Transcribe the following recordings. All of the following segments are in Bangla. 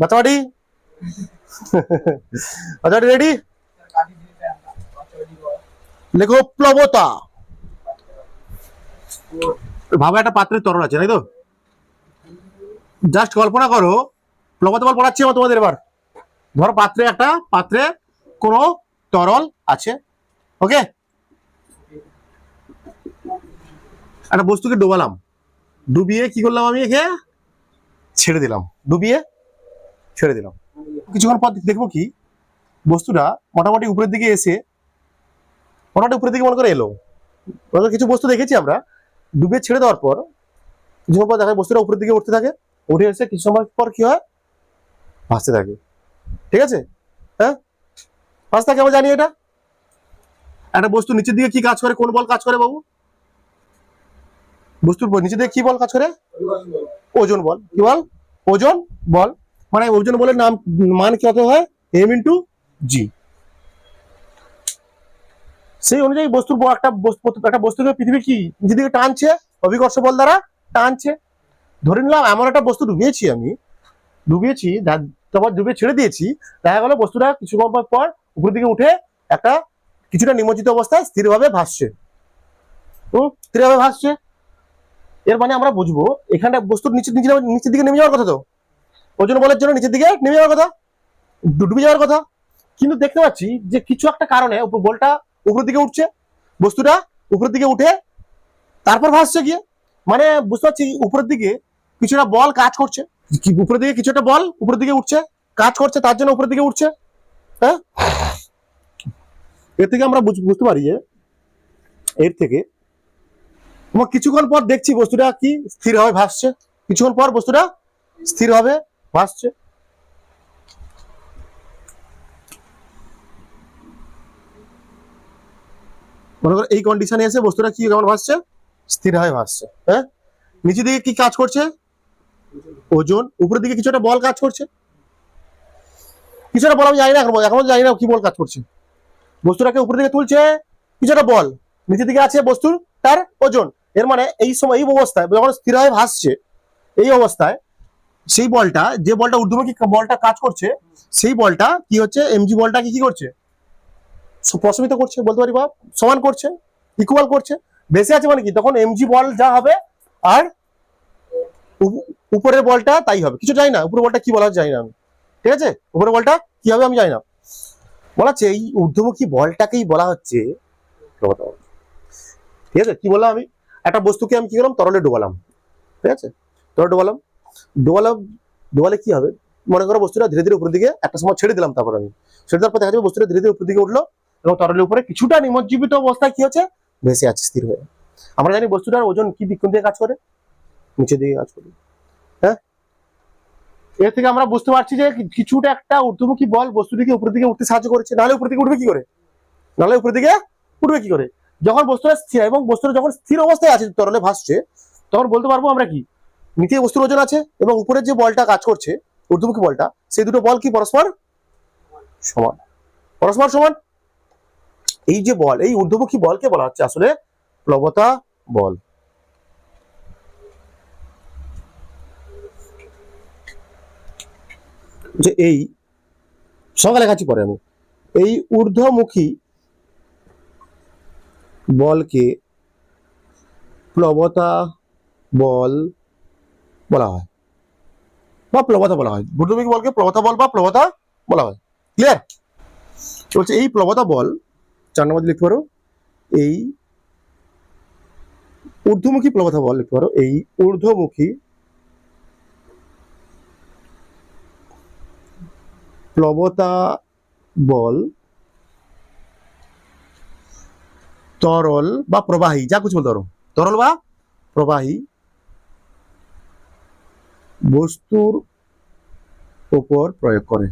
বাচ্চাবাড়ি বাচ্চাবাড়ি রেডি? লেখো প্লবতা। ভাবে একটা পাত্রের তরল আছে, তাই তো? জাস্ট কল্পনা করো, প্লবতা বল পড়াচ্ছি আমার তোমাদের এবার। ধরো পাত্রে কোনো তরল আছে, ওকে? একটা বস্তুকে ডোবালাম, ডুবিয়ে কি করলাম আমি, একে ছেড়ে দিলাম, ডুবিয়ে ছেড়ে দিলাম। কিছুক্ষণ পর দেখবো কি বস্তুটা মোটামুটি উপরের দিকে এসে মোটামুটি উপরের দিকে মনে করে এলো। কিছু বস্তু দেখেছি আমরা ডুবিয়ে ছেড়ে দেওয়ার পর কিছুক্ষণ পর দেখা যায় বস্তুটা উপরের দিকে উঠতে থাকে, উঠে এসে কিছু সময় পর কি হয়, ভাসতে থাকে। ঠিক আছে? হ্যাঁ, ভাসতে থাকে, আমরা জানি এটা। একটা বস্তু নিচের দিকে কি কাজ করে, কোন বল কাজ করে বাবু? বস্তুর নিচে দিকে কি বল কাজ করে? ওজন বল। কি বল? ওজন বল। মানে ওজন বলের মান কত হয়? m/g। সেই অনুযায়ী একটা বস্তুকে পৃথিবী কি নিচের দিকে টানছে, অভিকর্ষ বল দ্বারা টানছে। ধরে নিলাম এমন একটা বস্তু ডুবিয়েছি, তারপর ডুবিয়ে ছেড়ে দিয়েছি, দেখা গেল বস্তুটা কিছু পর উপরের দিকে উঠে একটা কিছুটা নিমজ্জিত অবস্থায় স্থিরভাবে ভাসছে। স্থিরভাবে ভাসছে, এর মানে আমরা বুঝবো এখানে বস্তুর নিচের দিকে নেমে যাওয়ার কথা, তো ওজন বলের জন্য নিচের দিকে নেমে যাওয়ার কথা, ডুবে যাওয়ার কথা। কিন্তু দেখতে পাচ্ছি যে কিছু একটা কারণে বলটা উপরের দিকে উঠছে, বস্তুটা উপরের দিকে উঠে তারপর ভাসছে গিয়ে। মানে বুঝতে পারছি উপরের দিকে কিছুটা বল কাজ করছে, উপরের দিকে কিছু একটা বল উপরের দিকে উঠছে, কাজ করছে, তার জন্য উপরের দিকে উঠছে। হ্যাঁ, এর থেকে আমরা বুঝতে পারি যে এর থেকে তোমার কিছুক্ষণ পর দেখছি বস্তুটা কি স্থির হবে ভাসছে, কিছুক্ষণ পর বস্তুটা স্থির হবে ভাসছে। মনে করো এই কন্ডিশনে এসে বস্তুটা কি কেমন ভাসছে, স্থির হয়ে ভাসছে। হ্যাঁ, নিচের দিকে কি কাজ করছে? ওজন। উপরের দিকে কিছু একটা বল কাজ করছে, কিছু একটা বল আমি জানি না, এখন জানি না কি বল কাজ করছে। বস্তুটাকে উপরের দিকে তুলছে কিছু একটা বল, নিচের দিকে আছে বস্তুর তার ওজন। এর মানে এই সময় এই অবস্থায় যখন স্থির হয়ে ভাসছে, এই অবস্থায় সেই বলটা, যে বলটা ঊর্ধ্বমুখী বলটা কাজ করছে, সেই বলটা কি হচ্ছে, mg বলটাকে কি করছে, প্রশমিত করছে, বলতে পারি বা সমান করছে, ইকুয়াল করছে। বেশি আছে মানে কি, তখন mg বল যা হবে আর উপরের বলটা তাই হবে। কিছু জানি না উপরের বলটা কি বলা জানি না আমি, ঠিক আছে? উপরের বলটা কি হবে আমি জানি না। বলা হচ্ছে এই ঊর্ধ্বমুখী বলটাকেই বলা হচ্ছে প্রবণতা বল। ঠিক আছে? কি বললাম আমি, একটা বস্তুকে আমি কি করলাম, তরলে ডোবালাম। ঠিক আছে? তরলে ডোবালে কি হবে, মনে করো বস্তুটা ধীরে ধীরে উপরের দিকে একটা সময় ছেড়ে দিলাম, তারপর আমি ছেড়ে দেওয়ার পর দেখা যাবে বস্তুটা ধীরে ধীরে উপরের দিকে উঠলো এবং তরলের উপরে কিছুটা নিমজ্জীবিত অবস্থায় কি হচ্ছে, ভেসে আছে স্থির হয়ে। আমরা জানি বস্তুটার ওজন কি দিক কোন দিকে কাজ করে, নিচের দিকে কাজ করে। হ্যাঁ, এর থেকে আমরা বুঝতে পারছি যে কিছুটা একটা ঊর্ধ্বমুখী বল বস্তুটিকে উপরের দিকে উঠতে সাহায্য করেছে, নাহলে উপরের দিকে উঠবে কি করে, নাহলে উপরের দিকে উঠবে কি করে। যখন বস্তুটা স্থির এবং বস্তুটা যখন স্থির অবস্থায় আছে তরলে ভাসছে, তখন বলতে পারবো আমরা কি নিচে বস্তুর ওজন আছে এবং উপরের যে বলটা কাজ করছে ঊর্ধ্বমুখী বলটা, সেই দুটো বল কি পরস্পর সমান, পরস্পর সমান। এই যে বল, এই ঊর্ধ্বমুখী বলকে বলা হচ্ছে আসলে প্লবতা বল। যে এই সংজ্ঞা লেখাচ্ছি পরে আমি, এই ঊর্ধ্বমুখী বলকে প্লবতা বল বলা হয় বা প্লবতা বলা হয়। ঊর্ধ্বমুখী বলকে প্লবতা বল বা প্লবতা বলা হয়। ক্লিয়ার? বলছে এই প্লবতা বল 4 নম্বর লিখতে পারো, এই ঊর্ধ্বমুখী প্লবতা বল লিখতে পারো, এই ঊর্ধ্বমুখী প্লবতা বল তরল বা প্রবাহী, যা কিছু বলতে পারো, তরল বা প্রবাহী বস্তুর উপর প্রয়োগ করে।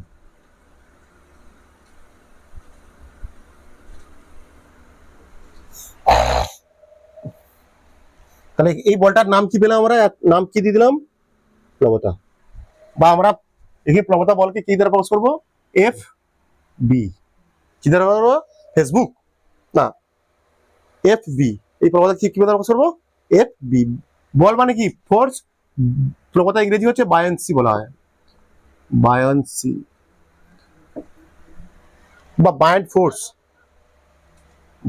তাহলে এই বলটার নাম কি পেলাম আমরা, নাম কি দিয়ে দিলাম, প্লবতা। বা আমরা এই প্লবতা বলকে কি দ্বারা প্রকাশ করবো, এফ বি। কি দ্বারা করবো, ফেসবুক না, এফ বি। এই প্রবণতা কি দ্বারা প্রকাশ করবো, এফ বি। বল মানে কি, ফোর্স, প্রবণতা ইংরেজি হচ্ছে বায়ান্সি বলা হয়, বায়ান্সি বা বায়ান্ট ফোর্স,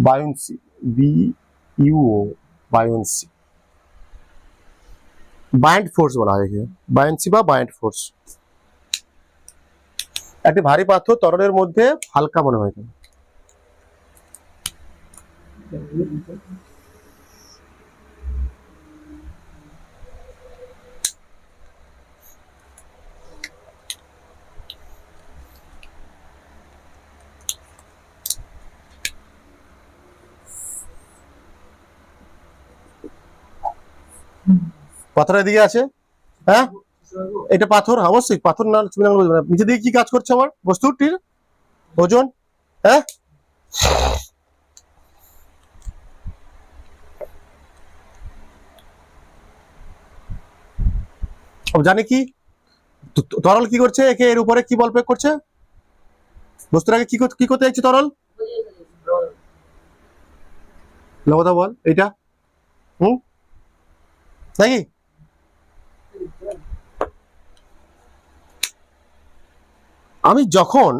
বায়ান্সি, BUO, বায়ান্সি, বায়ান্ট ফোর্স বলা হয় একে, বায়ান্সি বা বায়ান্ট ফোর্স। একটি ভারী পাথর তরলের মধ্যে হালকা মনে হয়। পাথরের দিকে আছে, হ্যাঁ এটা পাথর, অবশ্যই পাথর না তুমি না বলবে না। নিচে দিকে কি কাজ করছে আমার বস্তুটির ওজন, হ্যাঁ জানি কি তরল কি করছে, একে এর উপরে কি বল প্রয়োগ করছে, বস্তুটাকে কি করতে যাচ্ছে তরল, লবতা বল এইটা, নাকি আমি যখন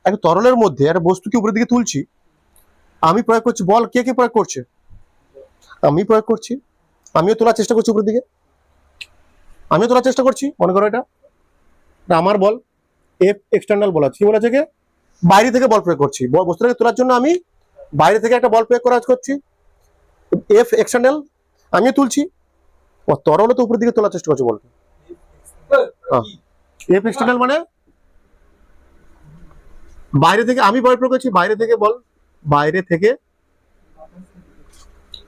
একটা তরলের মধ্যে একটা বস্তুকে উপরের দিকে তুলছি, আমি প্রয়োগ করছি বল, কে কে প্রয়োগ করছে, আমি প্রয়োগ করছি, আমিও তোলার চেষ্টা করছি উপরের দিকে, আমিও তোলার চেষ্টা করছি, মনে করো এটা আমার বল, F এক্সটার্নাল বলা আছে, কি বলা আছে, বাইরে থেকে বল প্রয়োগ করছি, বস্তুটাকে তোলার জন্য আমি বাইরে থেকে একটা বল প্রয়োগ করা করছি, F এক্সটার্নাল, আমিও তুলছি, ও তরল তো উপরের দিকে তোলার চেষ্টা করছে বলটা, F এক্সটার্নাল মানে বাইরে থেকে আমি বল প্রয়োগ করছি, বাইরে থেকে বল, বাইরে থেকে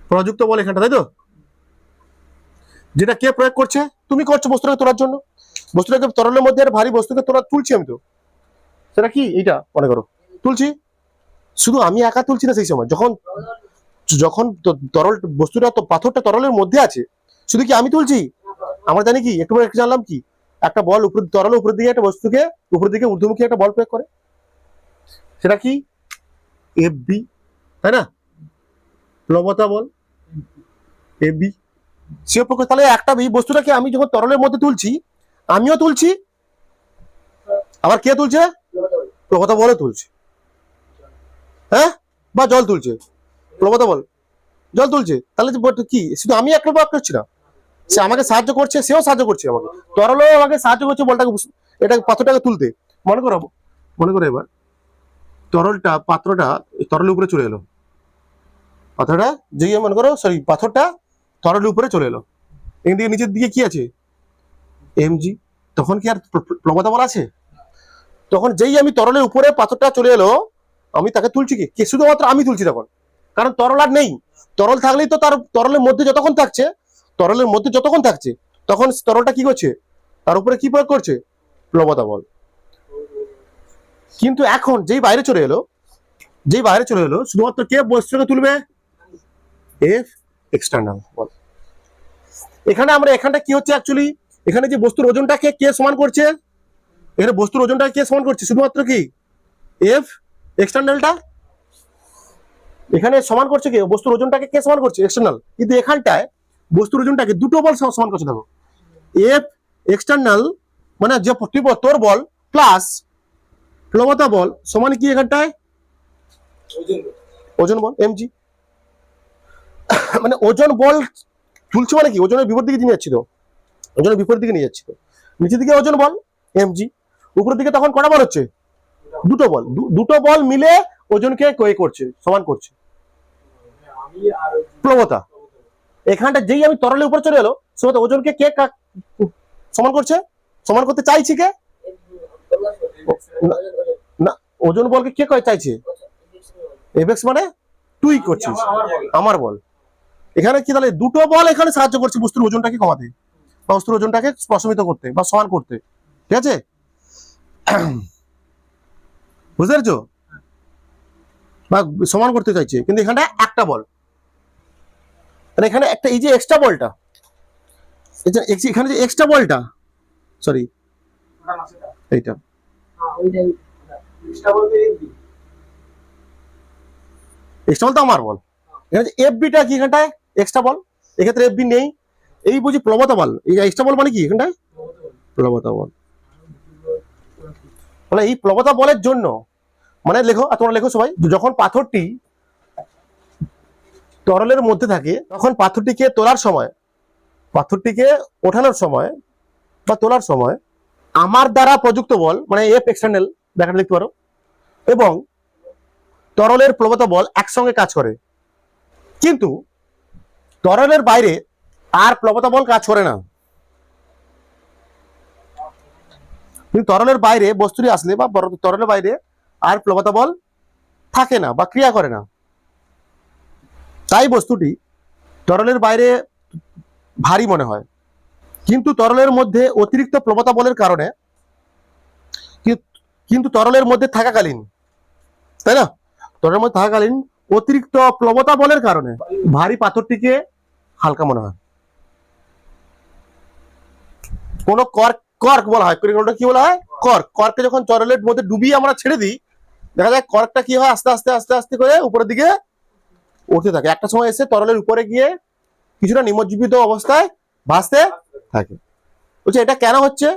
প্রযুক্ত বল এখানটা, তাই তো, যেটা কে প্রয়োগ করছে, তুমি করছো বস্তুটাকে তোলার জন্য, বস্তুটাকে তরলের মধ্যে আর ভারী বস্তুকে তুলছি আমি তো, সেটা কি এইটা মনে করো তুলছি, শুধু আমি একা তুলছি না, সেই সময় যখন যখন তরল বস্তুটা তো পাথরটা তরলের মধ্যে আছে, শুধু কি আমি তুলছি, আমরা জানি কি একটু জানলাম কি একটা বল উপর তরল উপরের দিকে একটা বস্তুকে উপরের দিকে ঊর্ধ্বমুখী একটা বল প্রয়োগ করে, সেটা কি FB, তাই না, প্লবতা বল FB, সে প্রকার। তাহলে একটা বস্তুটাকে আমি যখন তরলের মধ্যে তুলছি, আমিও তুলছি, আবার কে তুলছে, প্লবতা বলে তুলছে, হ্যাঁ বা জল তুলছে, প্লবতা বল জল তুলছে, তাহলে কি শুধু আমি একটা প্রয়োগ করছি না, সে আমাকে সাহায্য করছে, সেও সাহায্য করছে আমাকে, তরলও আমাকে সাহায্য করছে বলটাকে এটা পাথরটাকে তুলতে, মনে করো এবার তরলটা পাত্রটা তরলের উপরে চলে এলো, পাথরটা যেই মনে করো সরি পাথরটা তরলের উপরে চলে এলো, এদিকে নিচের দিকে কি আছে mg, তখন কি আর প্লবতা বল আছে, তখন যেই আমি তরলের উপরে পাথরটা চলে এলো, আমি তাকে তুলছি কি শুধুমাত্র আমি তুলছি তখন, কারণ তরল আর নেই, তরল থাকলেই তো তার তরলের মধ্যে যতক্ষণ থাকছে তখন তরলটা কি করছে, তার উপরে কি প্রয়োগ করছে, প্লবতা বল। কিন্তু এখন যেই বাইরে চলে এলো শুধুমাত্র কে বস্তুটাকে তুলবে, F এক্সটার্নাল বল। এখানটা কি হচ্ছে অ্যাকচুয়ালি, এখানে যে বস্তুর ওজনটাকে কে সমান করছে, এখানে বস্তুর ওজনটাকে কে সমান করছে, শুধুমাত্র কি F এক্সটার্নালটা, এখানে সমান করছে কি বস্তুর ওজনটাকে কে সমান করছে, এক্সটার্নাল, কিন্তু এখানটায় বস্তুর ওজনটাকে দুটো বল সমান করছে, দেখো F এক্সটার্নাল মানে যে তোর বল প্লাস প্লবতা বল সমান কি এখানটায় ওজন বল mg, মানে ওজন বল তুলছে মানে কি ওজনের বিপরীত দিকে নিয়ে যাচ্ছি, তো ওজনের বিপরীত দিকে নিয়ে যাচ্ছি, তো নিচের দিকে ওজন বল mg, উপরের দিকে তখন কটা বল হচ্ছে, দুটো বল মিলে ওজনকে করছে, সমান করছে প্লবতা। এখানটা যেই আমি তরলের উপরে চলে এলো, সেটা ওজনকে কে সমান করছে, সমান করতে চাইছি কে, না ওজন বলকে কে চাইছে, এফএক্স মানে তুই করছিস আমার বল, এখানে কি তাহলে দুটো বল এখানে সাহায্য করছে বস্তুর ওজনটাকে কমাতে, বা বস্তুর ওজনটাকে প্রশমিত করতে বা সমান করতে, ঠিক আছে, বুঝতে পেরেছো, বা সমান করতে চাইছে, কিন্তু এখানটা একটা বল, এখানে একটা এই যে এক্সট্রা বলটা, এখানে যে এক্সট্রা বলটা সরি এইটা এক্সট্রা বল তো আমার বল, এখানে এফবিটা কি এখানটায় এক্সট্রা বল, এক্ষেত্রে এফবি নেই, এই বুঝি প্লবতা বল, এই এক্সট্রা বল মানে কি এখানটায় প্লবতা বল, মানে এই প্লবতা বলের জন্য, মানে লেখো, তোমরা লেখো সবাই, যখন পাথরটি তরলের মধ্যে থাকে তখন পাথরটিকে তোলার সময়, পাথরটিকে ওঠানোর সময় বা তোলার সময় আমার দ্বারা প্রযুক্ত বল, মানে এফ এক্সটার্নাল ব্র্যাকেটে লিখতে পারো, এবং তরলের প্লবতা বল একসঙ্গে কাজ করে। কিন্তু তরলের বাইরে আর প্লবতা বল কাজ করে না। কিন্তু তরলের বাইরে বস্তুটি আসলে বা তরলের বাইরে আর প্লবতা বল থাকে না বা ক্রিয়া করে না। তাই বস্তুটি তরলের বাইরে ভারী মনে হয়, কিন্তু তরলের মধ্যে অতিরিক্ত প্লবতা বলের কারণে, কিন্তু তরলের মধ্যে থাকাকালীন, তাই না, তরলের মধ্যে থাকাকালীন অতিরিক্ত প্লবতা বলের কারণে ভারী পাথরটিকে হালকা মনে হয়। কোন কর্ক, কর্ক বলা হয়, কি বলা হয়, কর্ক। কর্ককে যখন তরলের মধ্যে ডুবিয়ে আমরা ছেড়ে দিই, দেখা যায় কর্কটা কি হয়, আস্তে আস্তে আস্তে আস্তে করে উপরের দিকে উঠতে থাকে, একটা সময় এসে তরলের উপরে গিয়ে কিছুটা নিমজ্জিত অবস্থায় ভাসতে থাকে। বলছে এটা কেন হচ্ছে,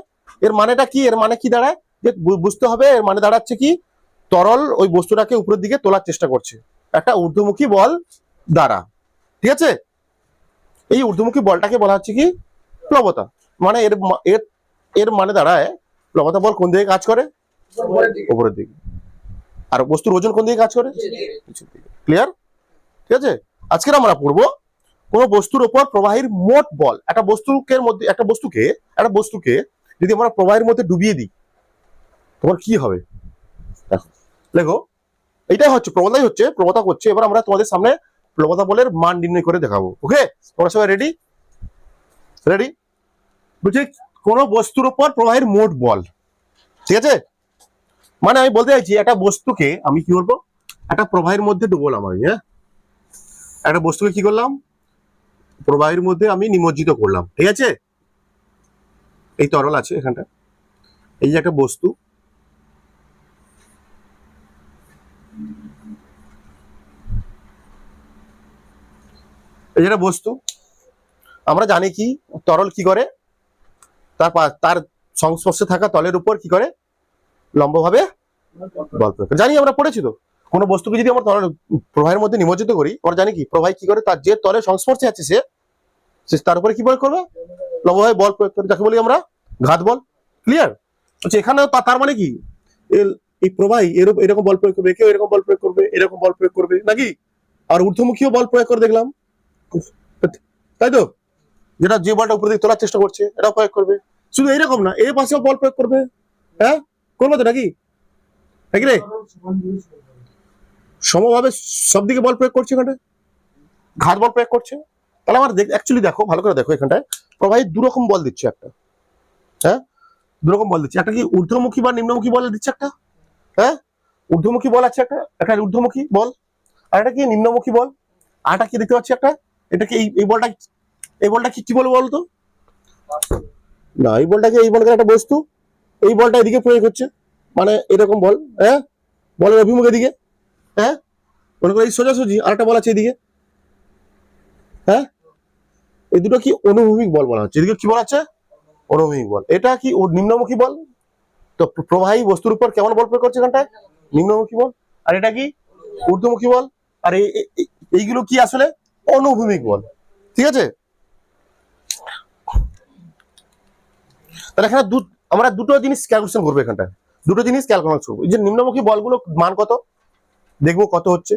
এর মানেটা কি, এর মানে কি দাঁড়ায়, যে বুঝতে হবে, এর মানে দাঁড়াচ্ছে কি, তরল ওই বস্তুটাকে উপরের দিকে তোলার চেষ্টা করছে একটা ঊর্ধ্বমুখী বল দ্বারা। ঠিক আছে, এই ঊর্ধ্বমুখী বলটাকে বলা হচ্ছে কি, প্লবতা। মানে এর এর মানে দাঁড়ায় প্লবতা বল কোন দিকে কাজ করে, উপরের দিকে, আর বস্তুর ওজন কোন দিকে কাজ করে, নিচের দিকে। ক্লিয়ার? ঠিক আছে, আজকের আমরা পড়বো কোন বস্তুর উপর প্রবাহীর মোট বল। একটা বস্তুকে যদি আমরা প্রবাহের মধ্যে ডুবিয়ে দিই তোমার কি হবে, লেখো। এইটাই হচ্ছে প্রবতা করছে। এবার আমরা তোমাদের সামনে প্লবতা বলের মান নির্ণয় করে দেখাবো। ওকে, তোমরা সবাই রেডি? রেডি? বলছি কোন বস্তুর উপর প্রবাহের মোট বল। ঠিক আছে, মানে আমি বলতে চাইছি একটা বস্তুকে আমি কি করবো, একটা প্রবাহের মধ্যে ডুবোলাম আমি, হ্যাঁ, একটা বস্তুকে কি করলাম, প্রবাহের মধ্যে আমি নিমজ্জিত করলাম। ঠিক আছে, এই তরল আছে এখানটা, এই যে একটা বস্তু, এই যেটা বস্তু, আমরা জানি কি তরল কি করে, তার সংস্পর্শে থাকা তলের উপর কি করে, লম্বভাবে বল প্রয়োগ করে। জানি, আমরা পড়েছি তো। কোনো বস্তুকে যদি আমরা তরল প্রবাহের মধ্যে নিমজ্জিত করি, আমরা জানি কি প্রবাহ কি করে, তার যে তলের সংস্পর্শে আছে সে তার উপরে কি প্রয়োগ করবে, লম্বভাবে বল প্রয়োগ করে, যাকে বলি আমরা ঘাত বল। ক্লিয়ার? আচ্ছা, এখানে তার মানে কি, এই প্রবাহী এরকম বল প্রয়োগ করবে, কেউ এরকম বল প্রয়োগ করবে, এরকম বল প্রয়োগ করবে নাকি, আর ঊর্ধ্বমুখীও বল প্রয়োগ করে দেখলাম, তাই তো, যেটা যে বলটা উপর দিকে তোলার চেষ্টা করছে এটাও প্রয়োগ করবে। শুধু এইরকম না, এই পাশেও বল প্রয়োগ করবে, হ্যাঁ, করবো তো নাকি, নাকি রে, সমভাবে সব দিকে বল প্রয়োগ করছে, এখানটায় ঘাত বল প্রয়োগ করছে। তাহলে আমার অ্যাকচুয়ালি দেখো, ভালো করে দেখো, এখানটায় প্রবাহী দুরকম বল দিচ্ছে একটা, হ্যাঁ, দুরকম বল দিচ্ছে। একটা কি ঊর্ধ্বমুখী বা নিম্নমুখী বল দিচ্ছে একটা, হ্যাঁ, ঊর্ধ্বমুখী বল আছে একটা ঊর্ধ্বমুখী বল, আর একটা কি নিম্নমুখী বল, আর একটা কি দেখতে পাচ্ছি একটা, এটা কি এই বলটা কি বলবো বলতো, না এই বলটা একটা বস্তু, এই বলটা এদিকে প্রয়োগ হচ্ছে, মানে এরকম বল, হ্যাঁ, বলের অভিমুখ এদিকে, হ্যাঁ, মনে করো এই সোজাসুজি আরেকটা বল আছে এদিকে, হ্যাঁ, এই দুটো কি অনুভূমিক বল বলা হচ্ছে, এদিকে কি বলা হচ্ছে, অনুভূমিক বল। এটা কি নিম্নমুখী বল, তো প্রবাহী বস্তুর উপর কেমন বল প্রয়োগ করছে এখানটায়, নিম্নমুখী বল। আর এটা কি ঊর্ধ্বমুখী বল, আর এইগুলো কি আসলে অনুভূমিক বল। ঠিক আছে, তাহলে এখানে আমরা দুটো জিনিস ক্যালকুলেশন করবো, এখানটায় দুটো জিনিস ক্যালকুলেশন করবো। যে নিম্নমুখী বলগুলো মান কত, দেখবো কত হচ্ছে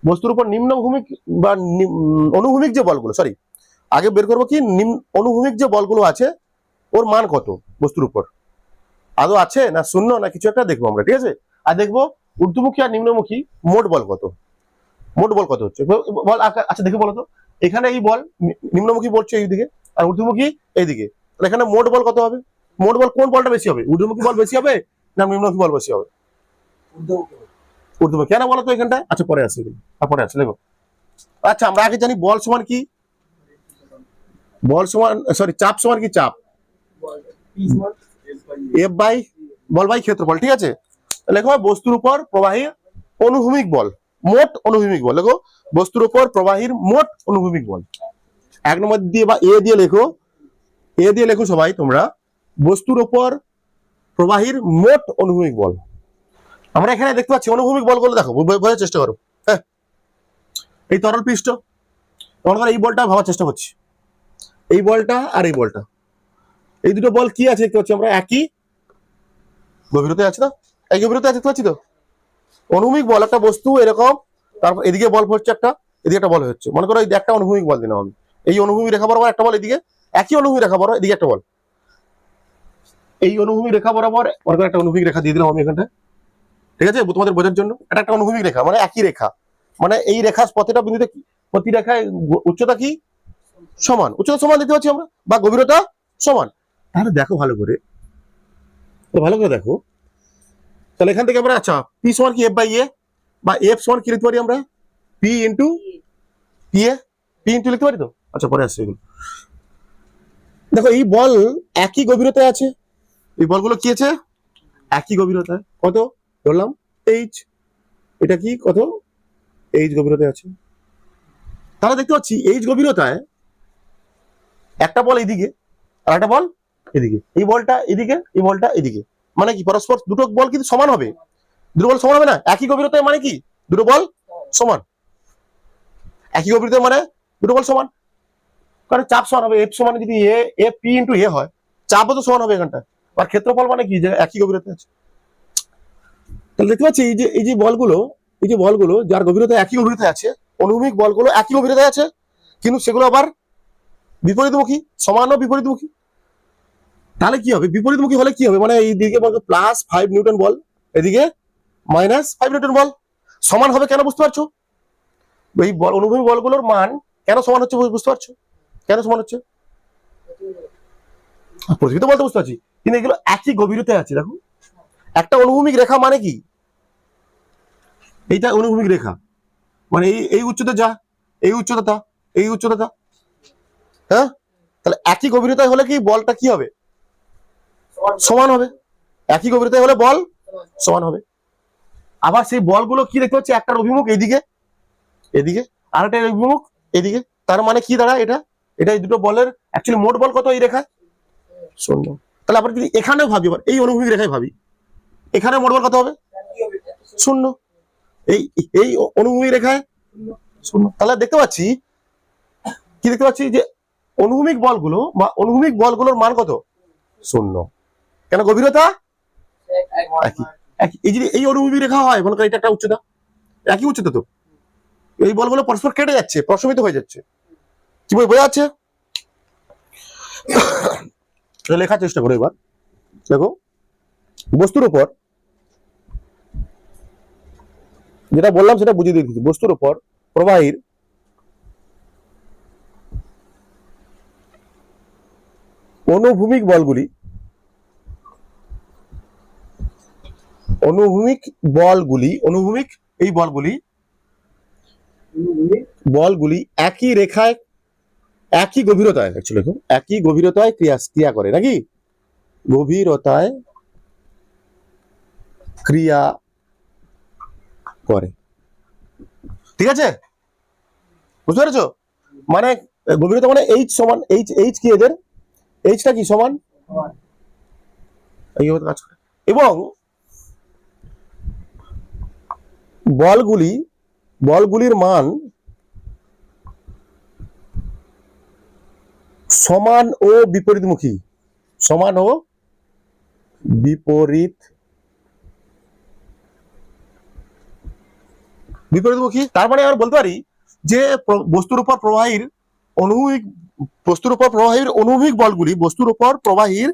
বস্তুর উপর নিম্নভূমিক বা অনুভূমিক যে বলগুলো, সরি, আগে বের করবো কি অনুভূমিক যে বলগুলো আছে ওর মান কত বস্তুর উপর, আদৌ আছে না শূন্য না কিছু একটা দেখবো আমরা। ঠিক আছে, আর দেখবো ঊর্ধ্বমুখী আর নিম্নমুখী মোট বল কত, মোট বল কত হচ্ছে বল। আচ্ছা দেখে বলো তো, এখানে এই বল নিম্নমুখী বলছে এইদিকে আর ঊর্ধ্বমুখী এইদিকে, তাহলে এখানে মোট বল কত হবে, মোট বল কোন বলটা বেশি হবে, ঊর্ধ্বমুখী বল বেশি হবে না নিম্নমুখী বল বেশি হবে, ঊর্ধ্বমুখী। কেন বলো তো এখানটায়, আচ্ছা পরে আসছে, পরে আসছে দেখো। আচ্ছা, আমরা আগে জানি বল সমান কি, বল সমান, সরি, চাপ সমান কি, চাপ এফ বাই বল বাই ক্ষেত্রফল। ঠিক আছে, লেখো বস্তুর উপর প্রবাহী অনুভূমিক বল, মোট অনুভূমিক বল। লেখো বস্তুর উপর প্রবাহীর মোট অনুভূমিক বল। এক নম্বর দিয়ে বা এ দিয়ে লেখো, এ দিয়ে লেখো সবাই তোমরা, বস্তুর উপর প্রবাহীর মোট অনুভূমিক বল। আমরা এখানে দেখতে পাচ্ছি অনুভূমিক বলগুলো, দেখো বোঝার চেষ্টা করো। হ্যাঁ, এই তরল পৃষ্ঠ, মনে করো এই বলটা ভাবার চেষ্টা করছি, এই বলটা আর এই বলটা, এই দুটো বল কি আছে দেখতে পাচ্ছি আমরা, একই গভীরতায় আছে না, এই গভীরতায় আছে দেখতে পাচ্ছি তো। অনুভূমিক বল, একটা বস্তু এরকম, তারপর এদিকে বল হচ্ছে একটা, এদিকে একটা বল হচ্ছে, মনে করো এই একটা অনুভূমিক বল দিলাম আমি, এই অনুভূমিক রেখা বরাবর একটা বল, এদিকে একই অনুভূমিক রেখা বরাবর এদিকে একটা বল, এই অনুভূমিক রেখা বরাবর মনে করো একটা অনুভূমিক রেখা দিয়ে দিলাম আমি এখানটা, ঠিক আছে তোমাদের বোঝার জন্য। এটা একটা অনুভূমিক রেখা মানে একই রেখা, মানে এই রেখা প্রতিটা বিন্দুতে প্রতি রেখায় উচ্চতা কি সমান, উচ্চতা সমান দেখতে পাচ্ছি আমরা, বা গভীরতা সমান। তাহলে দেখো ভালো করে, ভালো করে দেখো, তাহলে এখান থেকে আমরা আচ্ছা পি সমান কি এফ বাই এ, বা এফ সমান কি লিখতে পারি আমরা, P into P A, P into লিখতে পারি তো। আচ্ছা পরে আসছে এগুলো। দেখো এই বল একই গভীরতায় আছে, এই বলগুলো কি আছে একই গভীরতায়, কত ধরলাম এইচ, এটা কি কত এইচ গভীরতায় আছে। তাহলে দেখতে পাচ্ছি এইচ গভীরতায় একটা বল এইদিকে আর একটা বল এদিকে, এই বলটা এদিকে এই বলটা এদিকে, মানে কি পরস্পর দুটো বল কিন্তু সমান হবে, দুটো বল সমান হবে না, একই গভীরতায় মানে কি দুটো বল সমান, একই গভীরতায় মানে দুটো বল সমান, কারণ চাপ সমান হবে, এফ সমান যদি এ এফ পি ইন্টু এ হয়, চাপও তো সমান হবে এখানটা, আর ক্ষেত্রফল মানে কি যে একই গভীরতায় আছে। তাহলে দেখতে পাচ্ছি এই যে বলগুলো, এই যে বলগুলো যার গভীরতা একই গভীরতায় আছে, অনুভূমিক বলগুলো একই গভীরতায় আছে, কিন্তু সেগুলো আবার বিপরীতমুখী, সমান ও বিপরীতমুখী। তাহলে কি হবে, বিপরীতমুখী হলে কি হবে, মানে এই দিকে বলবো প্লাস 5 নিউটন বল, এদিকে মাইনাস 5 নিউটন বল, সমান হবে কেন বুঝতে পারছো, এই বল অনুভূমিক বলগুলোর মান কেন সমান হচ্ছে বুঝতে পারছো, কেন সমান হচ্ছে, প্রতিবিত বলতে বুঝতে পারছি, কিন্তু এগুলো একই গভীরতায় আছে। দেখো একটা অনুভূমিক রেখা মানে কি, এইটা অনুভূমিক রেখা মানে এই উচ্চতা যা, এই উচ্চতা তা, এই উচ্চতা তা, হ্যাঁ, তাহলে একই গভীরতায় হলে কি বলটা কি হবে সমান হবে, একই গভীরতায় হলে বল সমান হবে। আবার সেই বলগুলো কি দেখতে পাচ্ছি, একটার অভিমুখ এইদিকে এদিকে, আর একটা অভিমুখ এদিকে, তার মানে কি দাঁড়ায়, এটা এটা এই দুটো বলের অ্যাকচুয়ালি মোট বল কত এই রেখায় 0। তাহলে আবার যদি এখানেও ভাবি, আবার এই অনুভূমিক রেখায় ভাবি, এখানে মোট বল কত হবে 0, এই এই অনুভূমিক রেখায় 0। তাহলে দেখতে পাচ্ছি কি, দেখতে পাচ্ছি যে অনুভূমিক বলগুলো বা অনুভূমিক বলগুলোর মান কত 0, কেন গভীরতা একই, এই যদি এই অনুভূমিক রেখা হয় মনে করেন এটা একটা উচ্চতা, একই উচ্চতা, তো এই বলগুলো পরস্পর কেটে যাচ্ছে, প্রশমিত হয়ে যাচ্ছে, কি বোঝা যাচ্ছে। লেখার চেষ্টা করো এবার, দেখো বস্তুর উপর যেটা বললাম সেটা বুঝিয়ে দিচ্ছি, বস্তুর উপর প্রবাহীর অনুভূমিক বলগুলি, অনুভূমিক বলগুলি, অনুভূমিক এই বলগুলি একই রেখায় একই গভীরতায়, অ্যাকচুয়ালি একই গভীরতায় ক্রিয়া করে নাকি, গভীরতায় ক্রিয়া করে, ঠিক আছে বুঝতে পেরেছো, মানে গভীরতা মানে এইচ সমান এইচ, এইচ কি এদের এইচটা কি সমান এইভাবে কাজ করে, এবং বলগুলির মান সমান ও বিপরীতমুখী, সমান ও বিপরীতমুখী। তার মানে আমরা বলতে পারি যে বস্তুর উপর প্রবাহীর অনুভূমিক বলগুলি, বস্তুর উপর প্রবাহীর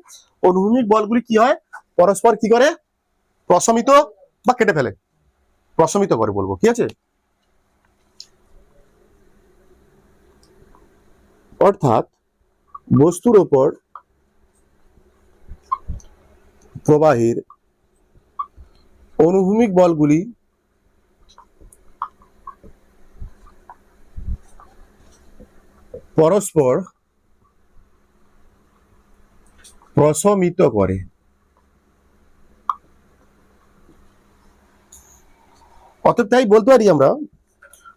অনুভূমিক বলগুলি কি হয়, পরস্পর কি করে প্রশমিত বা কেটে ফেলে, প্রশমিত করে বলবো, কি আছে, অর্থাৎ বস্তুর উপর প্রবাহীর অনুভূমিক বলগুলি পরস্পর প্রশমিত করে, অতএব তাই বলতে পারি আমরা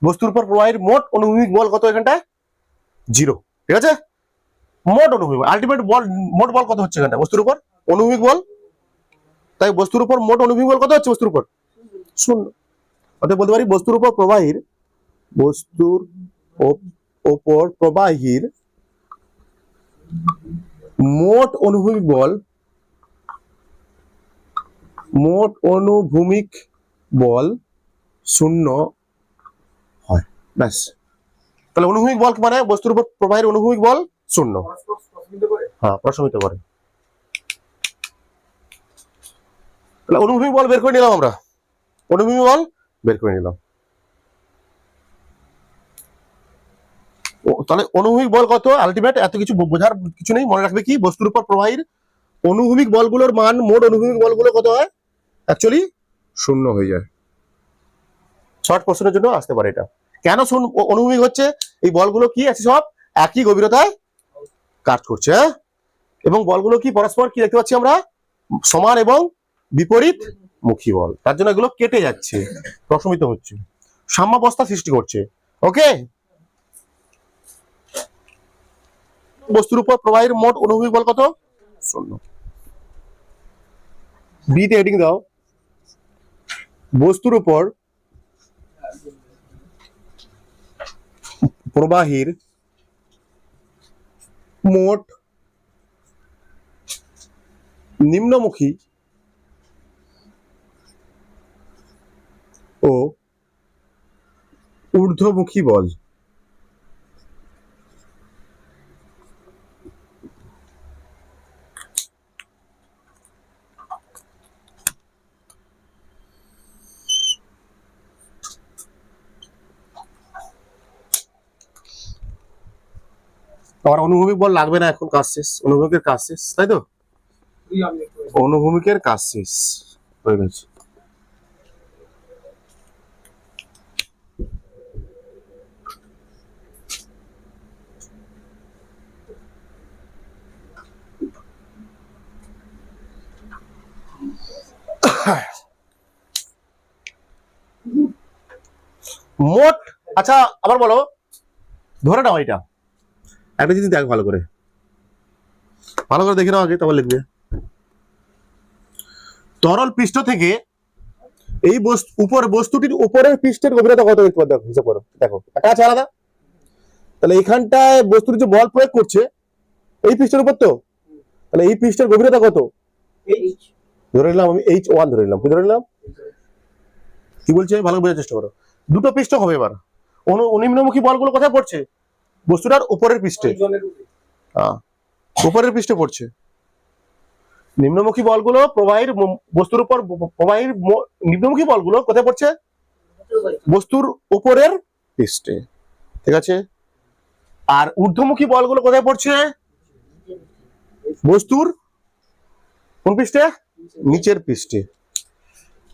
বস্তুর উপর প্রবাহের মোট অনুভূমিক বল কত এখানটায় 0, ঠিক আছে। মোট অনুভূমিক বল, আলটিমেট বল, মোট বল কত হচ্ছে এখানটা বস্তুর উপর? অনুভূমিক বল। তাই বস্তুর উপর মোট অনুভূমিক বল কত হচ্ছে? বস্তুর উপর শূন্য। অতএব বলতে পারি বস্তুর উপর প্রবাহীর, বস্তুর ওপর প্রবাহীর মোট অনুভূমিক বল, মোট অনুভূমিক বল শূন্য হয়। ব্যাস। তাহলে অনুভূমিক বল মানে বস্তুর উপর প্রবাহের অনুভূমিক বল শূন্য। হ্যাঁ, প্রশমিত করে। তাহলে অনুভূমিক বল বের করে নিলাম আমরা, অনুভূমিক বল বের করে নিলাম। তাহলে অনুভূমিক বল কত? আলটিমেট এত কিছু বোঝার কিছু নেই, মনে রাখবে কি বস্তুর উপর প্রবাহীর অনুভূমিক বলগুলোর মান মোট অনুভূমিক বলগুলো কত হয়? অ্যাকচুয়ালি শূন্য হয়ে যায়। শর্ট প্রশ্নের জন্য আসতে পারে এটা। কেন অনুভূমিক হচ্ছে? এই বলগুলো কি আছে? সব একই গভীরতায় কাজ করছে, এবং বলগুলো কি পরস্পর কি দেখতে পাচ্ছি আমরা? সমান এবং বিপরীত মুখী বল। তার জন্য এগুলো কেটে যাচ্ছে, প্রশমিত হচ্ছে, সাম্যাবস্থা সৃষ্টি করছে। ওকে, বস্তুর উপর প্রবাহের মোট অনুভূমিক বল কত? শূন্য। বি তে হেডিং দাও, বস্তুর উপর প্রবাহীর মোট নিম্নমুখী ও ঊর্ধ্বমুখী বল। আমার অনুভূমিক বল লাগবে না, এখন কাজ শেষ, অনুভূমিকের কাজ শেষ, তাই তো? অনুভূমিকের কাজ শেষ হয়ে গেছে। মোট, আচ্ছা আবার বলো, ধরে নাও এটা একটা জিনিস দেখ, ভালো করে দেখে নাও আগে, তারপর লিখবে। তরল পৃষ্ঠ থেকে এই বস্তুটির উপরের পৃষ্ঠের গভীরতা কত? দেখতে পাচ্ছ, হিসাব করো, দেখো এটা আছে আলাদা। তাহলে এইখানটায় বস্তুর যে বল প্রয়োগ করছে এই পৃষ্ঠের উপর, তো তাহলে এই পৃষ্ঠের গভীরতা কত? ধরে নিলাম আমি H1 ধরে নিলাম। কি ধরে নিলাম? কি বলছে ভালো বোঝার চেষ্টা করো। দুটো পৃষ্ঠ হবে এবার। নিম্নমুখী বলগুলো কোথায় পড়ছে? বস্তুটার উপরের পৃষ্ঠে, উপরের পৃষ্ঠে পড়ছে। নিম্নমুখী বলগুলো প্রবাহীর বস্তুর উপর প্রবাহীর নিম্নমুখী বলগুলো কোথায় পড়ছে? বস্তুর উপরের পৃষ্ঠে, ঠিক আছে। আর ঊর্ধ্বমুখী বলগুলো কোথায় পড়ছে? বস্তুর কোন পৃষ্ঠে? নিচের পৃষ্ঠে।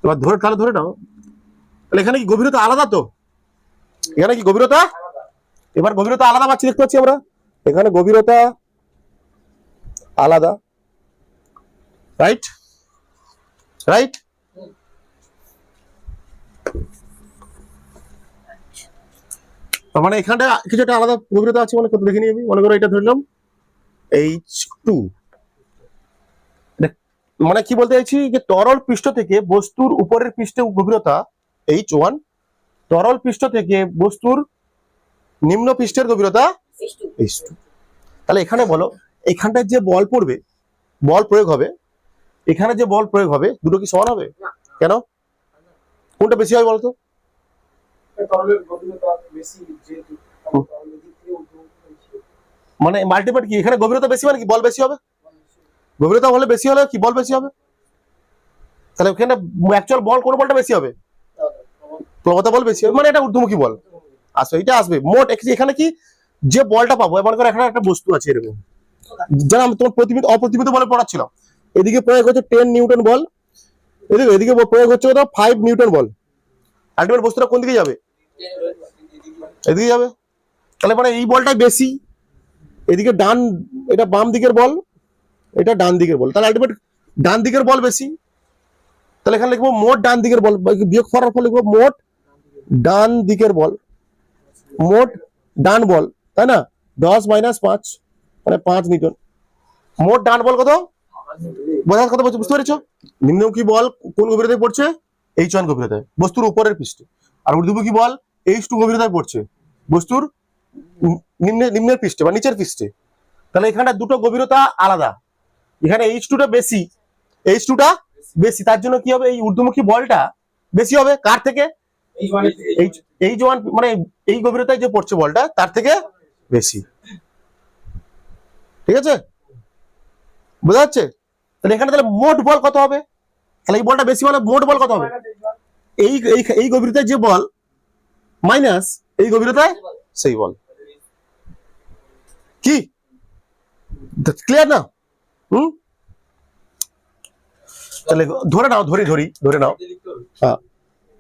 এবার তাহলে ধরে নাও, তাহলে এখানে কি গভীরতা আলাদা? তো এখানে কি গভীরতা? এবার গভীরতা আলাদা পাচ্ছি, দেখতে পাচ্ছি আমরা এখানে গভীরতা আলাদা, রাইট রাইট। তার মানে এখানটা কিছু একটা আলাদা গভীরতা আছে, মানে কত দেখে নিয়ে মনে করো এটা ধরলাম H2। মানে কি বলতে চাইছি যে তরল পৃষ্ঠ থেকে বস্তুর উপরের পৃষ্ঠে গভীরতা H1, তরল পৃষ্ঠ থেকে বস্তুর নিম্ন পৃষ্ঠের গভীরতা H2। তাহলে এখানে বলো, এখানটায় যে বল পড়বে, বল প্রয়োগ হবে, এখানে যে বল প্রয়োগ হবে, দুটো কি সমান হবে? কেন? কোনটা বেশি হবে বলতো? মানে মাল্টিপ্লাইড কি, এখানে গভীরতা বেশি মানে কি বল বেশি হবে? গভীরতা হলে বেশি হলে কি বল বেশি হবে? তাহলে এখানে অ্যাকচুয়াল বল কোন বলটা বেশি হবে? প্রবণতা বল বেশি হবে, মানে এটা ঊর্ধ্বমুখী বল আসবে, এটা আসবে মোট। এখানে কি যে বলটা পাবো, মনে করো এখানে একটা বস্তু আছে এরকম, যেন আমি তোমার অপ্রতিমিত বলে পড়াচ্ছিলাম, এদিকে প্রয়োগ হচ্ছে 10 নিউটন বল, এদিকে প্রয়োগ হচ্ছে 5 নিউটন বল। আলটিমেট বস্তুটা কোন দিকে যাবে? এদিকে যাবে। তাহলে মানে এই বলটাই বেশি, এদিকে ডান, এটা বাম দিকের বল, এটা ডান দিকের বল, তাহলে আলটিমেট ডান দিকের বল বেশি। তাহলে এখানে লিখবো মোট ডান দিকের বল, বিয়োগ করার ফলে লিখবো মোট ডান দিকের বল, মোট ডান বল, তাই না? 10 - 5 মানে 5 নিউটন। মোট ডান বল কত? বোঝার কথা বুঝতে পেরেছো? নিম্নমুখী বল কোন গভীরতায় পড়ছে? H1 গভীরতায়, বস্তুর উপরের পৃষ্ঠে। আর ঊর্ধ্বমুখী বল H2 গভীরতায় পড়ছে, বস্তুর নিম্নের পৃষ্ঠে বা নিচের পৃষ্ঠে। তাহলে এখানে দুটো গভীরতা আলাদা, এখানে H2 টা বেশি, H2 টা বেশি, তার জন্য কি হবে? এই ঊর্ধ্বমুখী বলটা বেশি হবে কার থেকে? H1 মানে এই গভীরতায় যে পড়ছে বলটা তার থেকে বেশি। ঠিক আছে, বোঝা যাচ্ছে? তাহলে এখানে তাহলে মোট বল কত হবে? তাহলে এই বলটা বেশি হলে মোট বল কত হবে? এই এই গভীরতায় যে বল মাইনাস এই গভীরতায় সেই বল। কি ক্লিয়ার না? তাহলে ধরে নাও, ধরে নাও, হ্যাঁ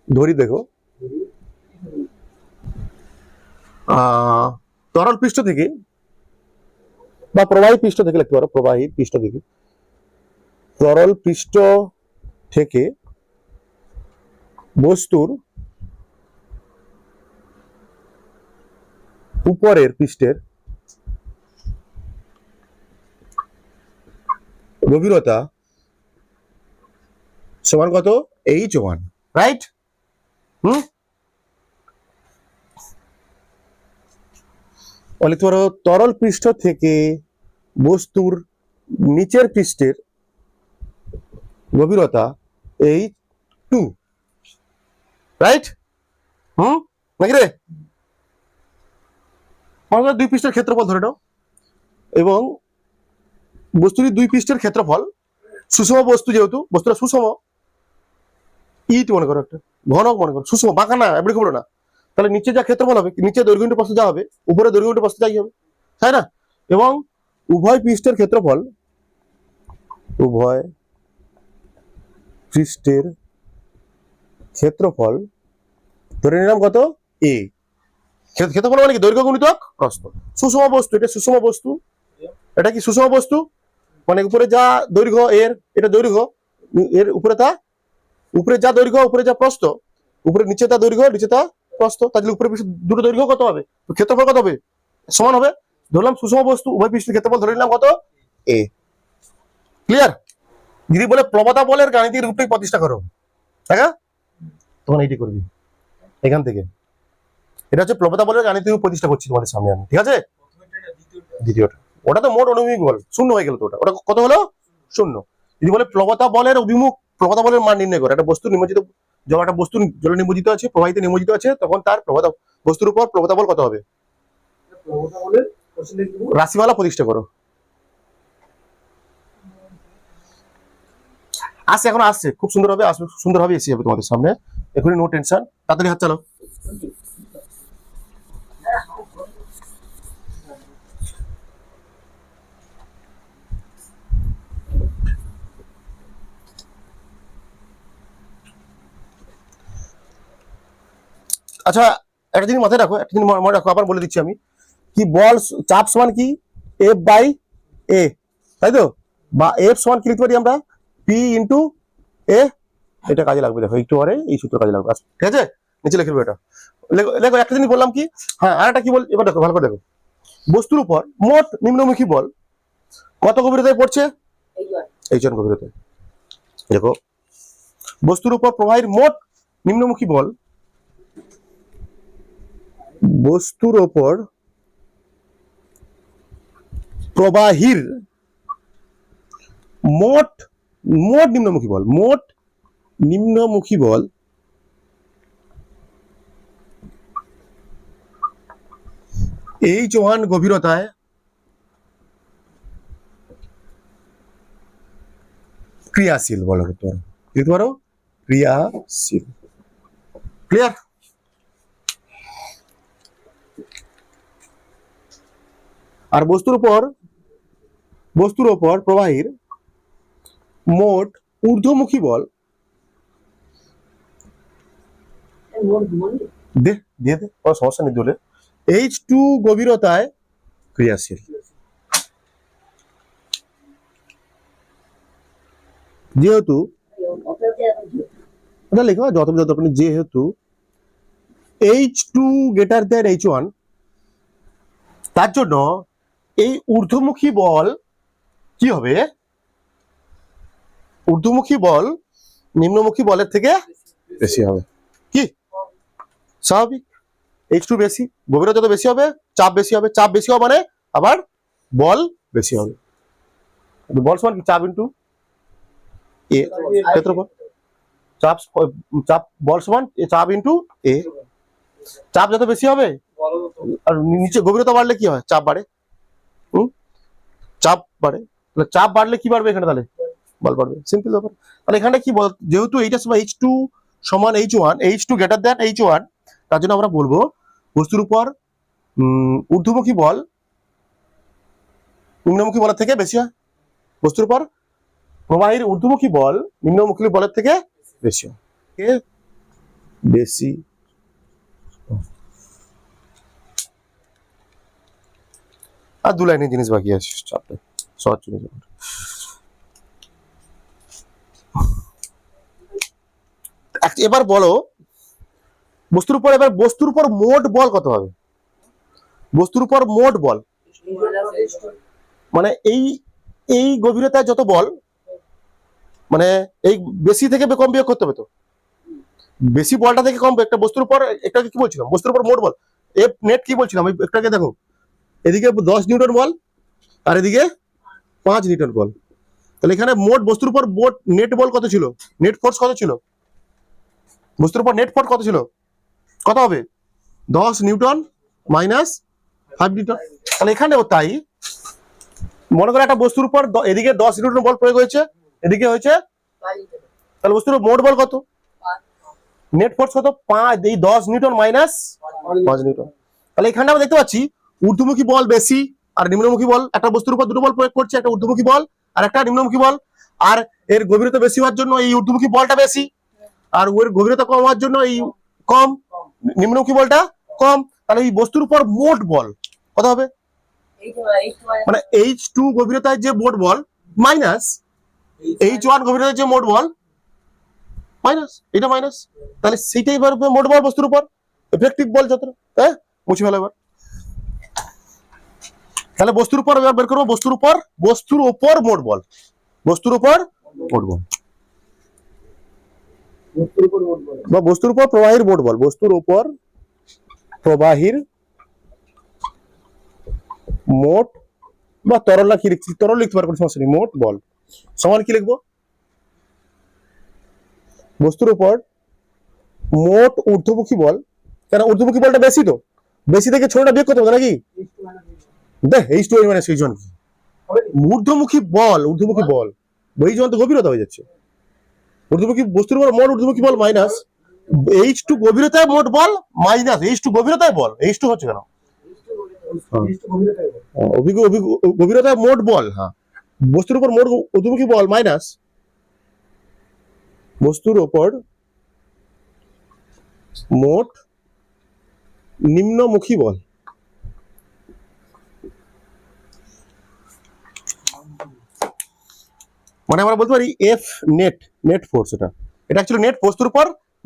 ধরি, দেখো তরল পৃষ্ঠ থেকে বা প্রবাহী পৃষ্ঠ থেকে লিখতে পারো, প্রবাহী পৃষ্ঠ থেকে, তরল পৃষ্ঠ থেকে বস্তুর উপরের পৃষ্ঠের গভীরতা সমান কত? H1, right? লিখতে পারো তরল পৃষ্ঠ থেকে বস্তুর নিচের পৃষ্ঠের গভীরতা H2, রাইট? নাকি রে? দুই পৃষ্ঠের ক্ষেত্রফল ধরে নাও এবং বস্তুর দুই পৃষ্ঠের ক্ষেত্রফল, সুষম বস্তু, যেহেতু বস্তুটা সুষম, ইট মনে করো, একটা ঘনক মনে করো, সুষম, বাঁকা না, এমনি খবর না, তাহলে নিচে যা ক্ষেত্রফল হবে, নিচে দৈর্ঘ্য ইন্টু প্রস্থ যা হবে, উপরে দৈর্ঘ্য ইন্টু প্রস্থ যাই হবে, তাই না? এবং উভয় পৃষ্ঠের ক্ষেত্রফল, উভয় পৃষ্ঠের ক্ষেত্রফল ধরে নিলাম কত? A। ক্ষেত্রফল মানে কি? দৈর্ঘ্য গুণিতক প্রস্থ। সুষম বস্তু, এটা সুষম বস্তু, এটা কি সুষম বস্তু, মানে উপরে যা দৈর্ঘ্য এর, এটা দৈর্ঘ্য, এর উপরে তা, উপরে যা দৈর্ঘ্য উপরে যা প্রস্থ, উপরে নিচে তা দৈর্ঘ্য নিচে তা প্রস্থ, তাহলে উপরে পৃষ্ঠ দুটো দৈর্ঘ্য কত হবে? ক্ষেত্রফল কত হবে? সমান হবে। ধরলাম সুষম বস্তু, উভয় পৃষ্ঠের ক্ষেত্রফল ধরে নিলাম কত? A। ক্লিয়ার? যদি বলে প্রবতা বলের গাণিতিক রূপটি প্রতিষ্ঠা করো, তাই না? তখন এইটি করবি এখান থেকে। এটা হচ্ছে প্রবতা বলের গাণিতিক রূপ প্রতিষ্ঠা করছি তোমাদের সামনে আমি, ঠিক আছে? দ্বিতীয়টা, ওটা তো মোট অনুভূমিক বল, শূন্য হয়ে গেল তো, ওটা কত হলো? শূন্য। যদি বলে প্রবতা বলের অভিমুখ, প্রবতা বলের মান নির্ণয় করে, একটা বস্তু নিমজ্জিত, যখন একটা বস্তু জলে নিমজ্জিত আছে, প্রবাহিতে নিমজ্জিত আছে, তখন তার প্রবতা বস্তুর উপর প্রবতা বল কত হবে? রাশিমালা প্রতিষ্ঠা করো। আসছে, এখন আসছে, খুব সুন্দর হবে, আসবে, সুন্দর ভাবে এসে যাবে তোমাদের সামনে, এখনই নো টেনশন, তাড়াতাড়ি হাত চালাও। আচ্ছা, একটা জিনিস মাথায় রাখো, একটা জিনিস মনে রাখো, আবার বলে দিচ্ছি আমি, কি বল চাপ সমান কি? F বাই A, তাই তো? বা F সমান কি লিখতে পারি আমরা? P into A। এটা কাজে লাগবে, দেখো একটু পরে এই সূত্র কাজে লাগবে, ঠিক আছে? নিচে লিখে দেবো এটা। লেখো একটা জিনিস বললাম কি, হ্যাঁ আর একটা কি বল, এবার দেখো ভালো করে দেখো, বস্তুর উপর মোট নিম্নমুখী বল কত গভীরতায় পড়ছে? H1 গভীরতায়। দেখো বস্তুর উপর প্রবাহীর মোট নিম্নমুখী বল, বস্তুর ওপর প্রবাহীর মোট নিম্নমুখী বল, মোট নিম্নমুখী বল H1 গভীরতায় ক্রিয়াশীল বলা হতে পারে, লিখতে পারো ক্রিয়াশীল। ক্লিয়ার? আর বস্তুর উপর প্রবাহীর মোট ঊর্ধ্বমুখী বল, দিয়ে দে, কোনো সমস্যা নেই দিলে, H2 গভীরতায় ক্রিয়াশীল। যেহেতু লেখো যত দরকার, যেহেতু H2 গ্রেটার দ্যান H1, তার জন্য এই ঊর্ধ্বমুখী বল কি হবে? ঊর্ধ্বমুখী বল নিম্নমুখী বলের থেকে বেশি হবে। কি স্বাভাবিক, H2 বেশি, গভীরতা যত বেশি হবে চাপ বেশি হবে, চাপ বেশি হবে মানে আবার বল বেশি হবে। বল সমান কি চাপ ইন্টু এ ক্ষেত্রফল। চাপ চাপ বল সমান চাপ ইন্টু এ। চাপ যত বেশি হবে আর নিচে গভীরতা বাড়লে কি হয়? চাপ বাড়ে। চাপ বাড়ে, তাহলে চাপ বাড়লে কি বাড়বে এখানে? তাহলে বল বাড়বে। সিম্পল ব্যাপার। তাহলে এখানে কি বল, যেহেতু এইটা সমান H2 সমান H1, H2 greater than H1, তার জন্য আমরা বলবো বস্তুর উপর ঊর্ধ্বমুখী বল নিম্নমুখী বলের থেকে বেশি হয়। বস্তুর উপর প্রবাহীর ঊর্ধ্বমুখী বল নিম্নমুখী বলের থেকে বেশি হয়। বেশি আর দু লাইনের জিনিস বাকি আছে, চাপটা সহজ জিনিস। এবার বলো বস্তুর উপর, এবার বস্তুর উপর মোট বল কত হবে? বস্তুর উপর মোট বল মানে এই এই গভীরতায় যত বল, মানে এই বেশি থেকে কম বিয়োগ করতে হবে। তো বেশি বলটা থেকে কম একটা বস্তুর উপর, একটা কি বলছিলাম বস্তুর উপর মোট বল এফ নেট কি বলছিলাম একটাকে দেখো, এদিকে 10 নিউটন বল আর এদিকে 5 নিউটন বল। তাহলে এখানে মোট বস্তুর উপর মোট নেট বল কত ছিল? নেট ফোর্স কত ছিল? বস্তুর উপর নেট ফোর্স কত ছিল? কত হবে? 10 নিউটন মাইনাস 5 নিউটন। তাহলে এখানেও তাই, মনে করো একটা বস্তুর উপর এদিকে 10 নিউটন বল প্রয়োগ হয়েছে, এদিকে হয়েছে, তাহলে বস্তুর মোট বল কত? নেট ফোর্স কত? 5, এই 10 নিউটন মাইনাস 5 নিউটন। তাহলে এখানে আমরা দেখতে পাচ্ছি ঊর্ধ্বমুখী বল বেশি আর নিম্নমুখী বল, একটা বস্তুর উপর দুটো বল প্রয়োগ করছে, একটা ঊর্ধ্বমুখী বল আর একটা নিম্নমুখী বল, আর এর গভীরতা বেশি হওয়ার জন্য এই ঊর্ধ্বমুখী বলটা বেশি, আর ওর গভীরতা কম হওয়ার জন্য এই কম নিম্নমুখী বলটা কম। তাহলে এই বস্তুর উপর মোট বল কত হবে? মানে H2 গভীরতায় যে মোট বল মাইনাস H1 গভীরতায় যে মোট বল মাইনাস, এটা মাইনাস, তাহলে সেটাই পারবে মোট বল বস্তুর উপর, এফেক্টিভ বল যত। হ্যাঁ, মুছে ফেলো এবার। তাহলে বস্তুর উপর এবার বের করবো বস্তুর উপর মোট বল, বস্তুর উপর মোট বল বা বস্তুর উপর প্রবাহীর মোট বল, বস্তুর উপর প্রবাহীর মোট বা তরল কি লিখছি, তরল লিখতে পারবো, সমস্যা নেই। মোট বল সমান কি লিখবো? বস্তুর উপর মোট ঊর্ধ্বমুখী বল, কেন ঊর্ধ্বমুখী বলটা বেশি, তো বেশি থেকে ছোটটা বিয়োগ করতে হবে নাকি? দেখ H2 মানে H1 কি ঊর্ধ্বমুখী বল, ঊর্ধ্বমুখী বল H1 তো গভীরতা হয়ে যাচ্ছে, ঊর্ধ্বমুখী বস্তুর উপর মোট ঊর্ধ্বমুখী বল মাইনাস H2 গভীরতায় মোট বল মাইনাস H2 গভীরতায় বল, H2 হচ্ছে কেন গভীরতায় মোট বল, হ্যাঁ বস্তুর উপর মোট ঊর্ধ্বমুখী বল মাইনাস বস্তুর উপর মোট নিম্নমুখী বল। মানে আমরা বলতে পারি এফ নেট, নেট ফোর্স, এটা অ্যাকচুয়ালি নেট বস্তুর উপর